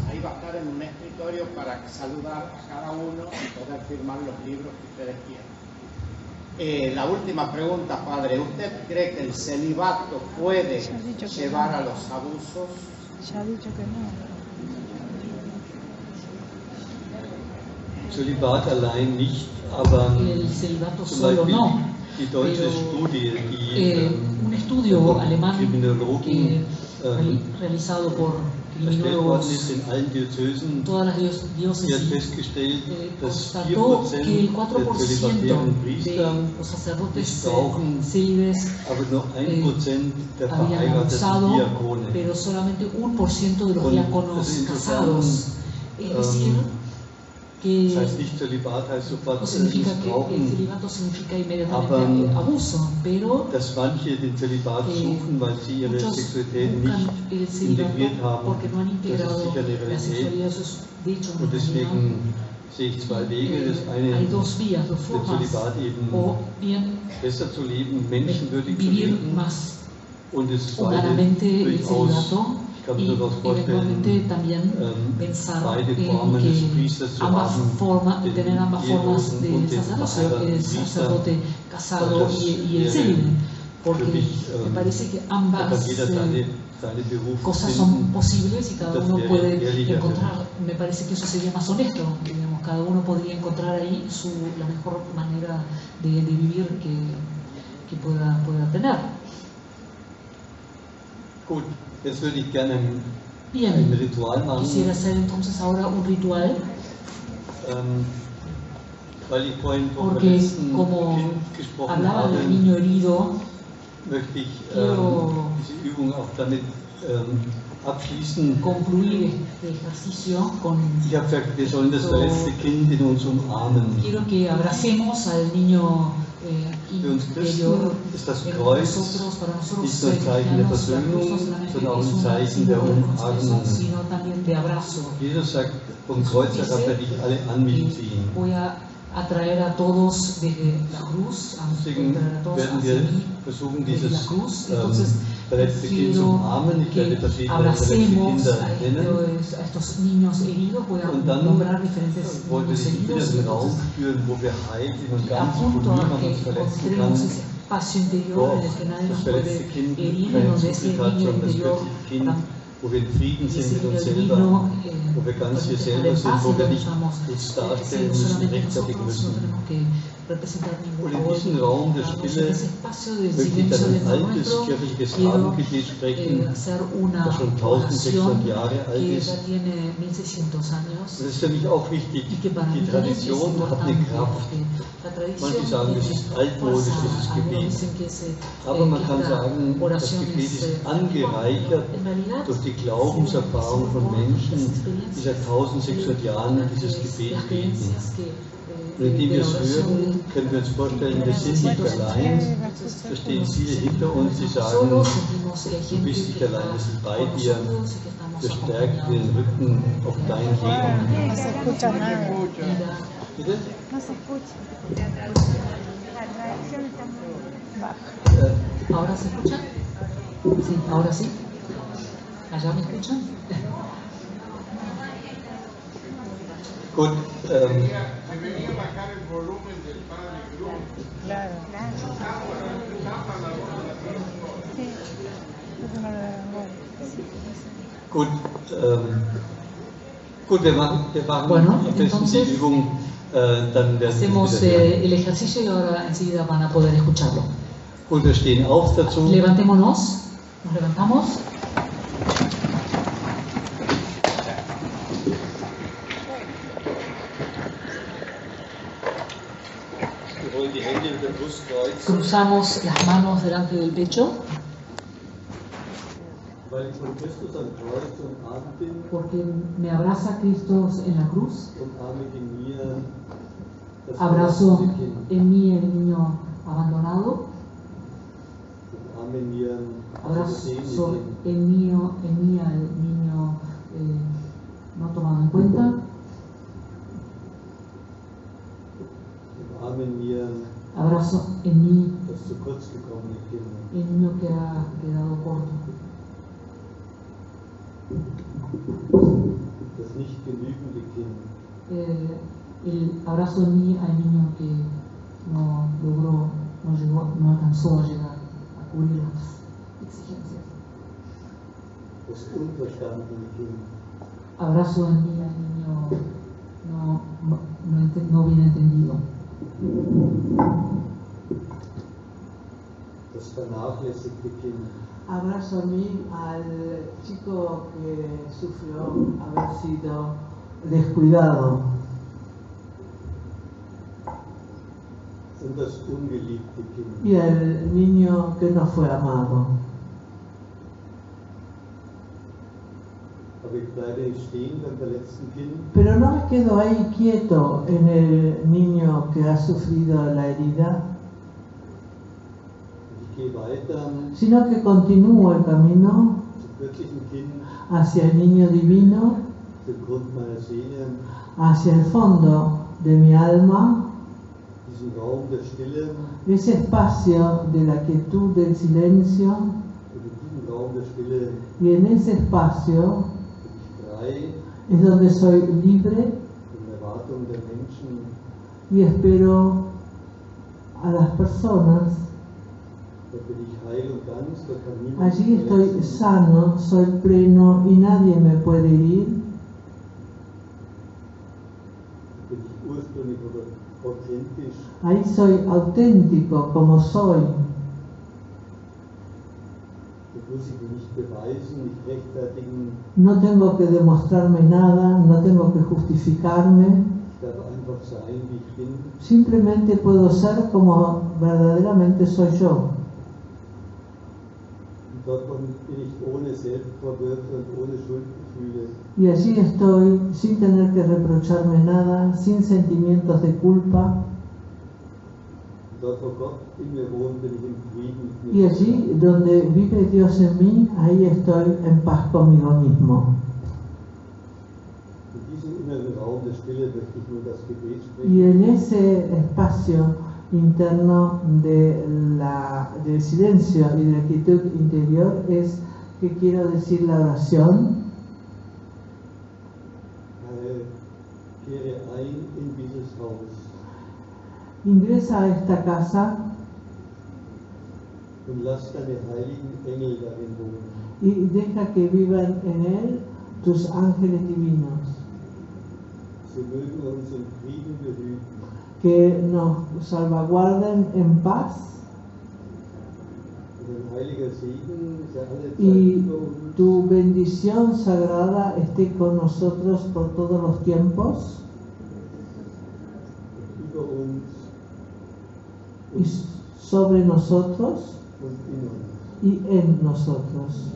Ahí va a estar en un escritorio para saludar a cada uno y poder firmar los libros que ustedes quieran. La última pregunta, padre, ¿usted cree que el celibato puede llevar a los abusos? Ya ha dicho que no. Celibat allein nicht, aber el celibato solo no. Die deutsche Studie, Un estudio alemán Kriminologen realizado por erstellt worden criminólogos ist in allen Diözesen, en todas las die hat diócesis festgestellt, dass constató que el 4% 4% der zölibatären de Priester los sacerdotes brauchen, célibes aber nur 1% der habían verheirateten abusado, Diakone. pero solamente 1% de los Und diáconos das ist insofern, casados. Es decir, que das heißt nicht Zölibat, heißt sofort no significa que el Missbrauchen, celibato significa inmediatamente abuso, pero dass manche den Zölibat suchen, weil sie ihre muchos Sexualität buscan nicht el celibato integriert haben. porque no han Das ist integrado sicher eine la Realität. sexualidad, eso es de hecho Und una realidad. deswegen sehe ich 2 Wege. Das eine, Hay dos vías, dos den formas, Zölibat eben o bien besser zu leben, menschenwürdig zu vivir leben. más Und das zweite, humanamente el durchaus, celibato ich kann mir y durchaus eventualmente vorstellen, también pensar beide en Formen des que Priesters zu ambas haben, formas, den tener ambas formas Ehelosen de und den sacerdocio, el verheirateten Priester, sacerdote casado das y el wäre célibe, porque für mich, me parece que da ambas kann jeder seine Berufung cosas son finden. posibles y cada Das uno wäre puede ehrlicher für encontrar, me parece que eso sería más honesto, digamos, cada uno podría encontrar ahí la mejor manera de vivir que pueda tener. Gut, jetzt würde ich gerne ein Bien, Ritual machen, quisiera hacer entonces ahora un ritual, weil ich vorhin vom porque letzten como Kind gesprochen hablaba habe, del niño herido, möchte ich quiero diese Übung auch damit abschließen. concluir este ejercicio con Ich habe gesagt, wir sollen das verletzte Kind in uns umarmen. quiero que abracemos al niño Für uns interior Christen ist das en Kreuz nosotros, para nosotros nicht nur ein Zeichen der cristianos, la cruz Versöhnung, no solamente sondern auch es ein un Zeichen der símbolo de reconciliación, Umarmung. sino también de abrazo. Jesus sagt, vom Kreuz her werde ich alle an mich ziehen. Voy a atraer a todos desde la cruz, Deswegen atraer a todos werden hacia wir mí versuchen, desde la dieses cruz. Entonces, verletzte Kind zu umarmen. Ich werde que verschiedene verletzte abracemos Kinder a nennen. estos niños heridos, voy a Und dann nombrar diferentes wollte niños ich wieder heridos. einen Raum Entonces, führen, wo wir heilen und ganz, wo apunto a niemand que uns verletzen kann. encontremos ese espacio interior Wo en el que nadie das nos puede verletzte Kind herir, en keinen donde ese Zugriff hat, niño sondern das interior göttliche Kind, wo wir in Frieden sind ese mit niño uns selber, divino, wo wir ganz hier estar selber en sind, paz, wo wir donde nicht estamos uns siendo darstellen müssen, solamente rechtfertigen nosotros, no müssen. tenemos que representar Und ningún in rol. diesem Raum der Estamos en Stille ese espacio de möchte ich silencio dann ein dentro altes nuestro. kirchliches Quiero Abendgebet sprechen, hacer una das schon oración 1600 Jahre alt que ist. ya tiene 1600 años. Das ist für mich auch wichtig. Y que para Die mí también es Tradition hat importante, eine Kraft. porque la tradición Manche sagen, es tiene ist altmodisch, fuerza. dieses Algunos Gebet. dicen que Aber man kann esta sagen, das oración Gebet es ist angereichert en realidad durch die Glaubenserfahrung von Menschen, die seit 1600 Jahren dieses Gebet beten. Und indem wir es hören, können wir uns vorstellen, wir sind nicht allein. Da stehen viele hinter uns, die sagen, du bist nicht allein, wir sind bei dir. Wir stärken den Rücken auf dein Leben. No se escucha nada. Bitte? No se escucha. La traducción está muy baja. ¿Ahora se escucha? Sí, ahora sí. ¿Allá me escuchan? Gut, Debería bajar el volumen del padre Cruz. Claro. Sí. Eso no lo dan gut, gut, wir machen Bueno, am besten die entonces, Übung, dann werden wir hacemos wieder hören. el ejercicio y ahora enseguida van a poder escucharlo. Gut, wir stehen auf dazu. Levantémonos, nos levantamos. Wir rollen die Hände über den Brustkreuz. Cruzamos las manos delante del pecho, Weil ich von Christus am Kreuz umarmt bin, porque me abraza Cristo en la cruz. umarme in mir das Abrazo verletzte Kind. en mí el niño abandonado, Umarme Abrazo en mí al niño no tomado en cuenta. Abrazo en mí el niño que ha quedado corto. El abrazo en mí al niño que no logró, no alcanzó a llegar a cubrir las exigencias. Abrazo en mí al niño no bien entendido. Abrazo a mí al chico que sufrió haber sido descuidado. Y al niño que no fue amado. Pero no me quedo ahí quieto en el niño que ha sufrido la herida, sino que continúo el camino hacia el niño divino, hacia el fondo de mi alma, ese espacio de la quietud del silencio, y en ese espacio es donde soy libre y espero a las personas. Allí estoy sano, soy pleno y nadie me puede herir. Ahí soy auténtico como soy. No tengo que demostrarme nada, no tengo que justificarme. Simplemente puedo ser como verdaderamente soy yo. Y allí estoy sin tener que reprocharme nada, sin sentimientos de culpa. Y allí donde vive Dios en mí, ahí estoy en paz conmigo mismo. Y en ese espacio interno del silencio y de la quietud interior es que quiero decir la oración. Ingresa a esta casa y deja que vivan en él tus ángeles divinos, que nos salvaguarden en paz y tu bendición sagrada esté con nosotros por todos los tiempos y sobre nosotros y en nosotros.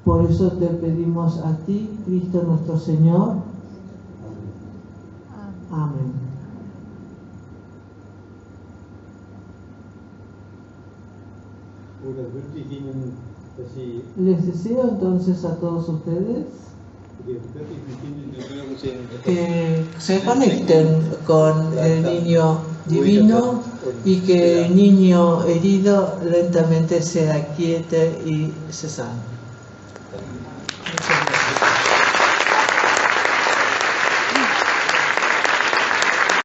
Por eso te pedimos a ti, Cristo nuestro Señor. Amén. Les deseo entonces a todos ustedes que se conecten con el niño divino y que el niño herido lentamente se aquiete y se sane.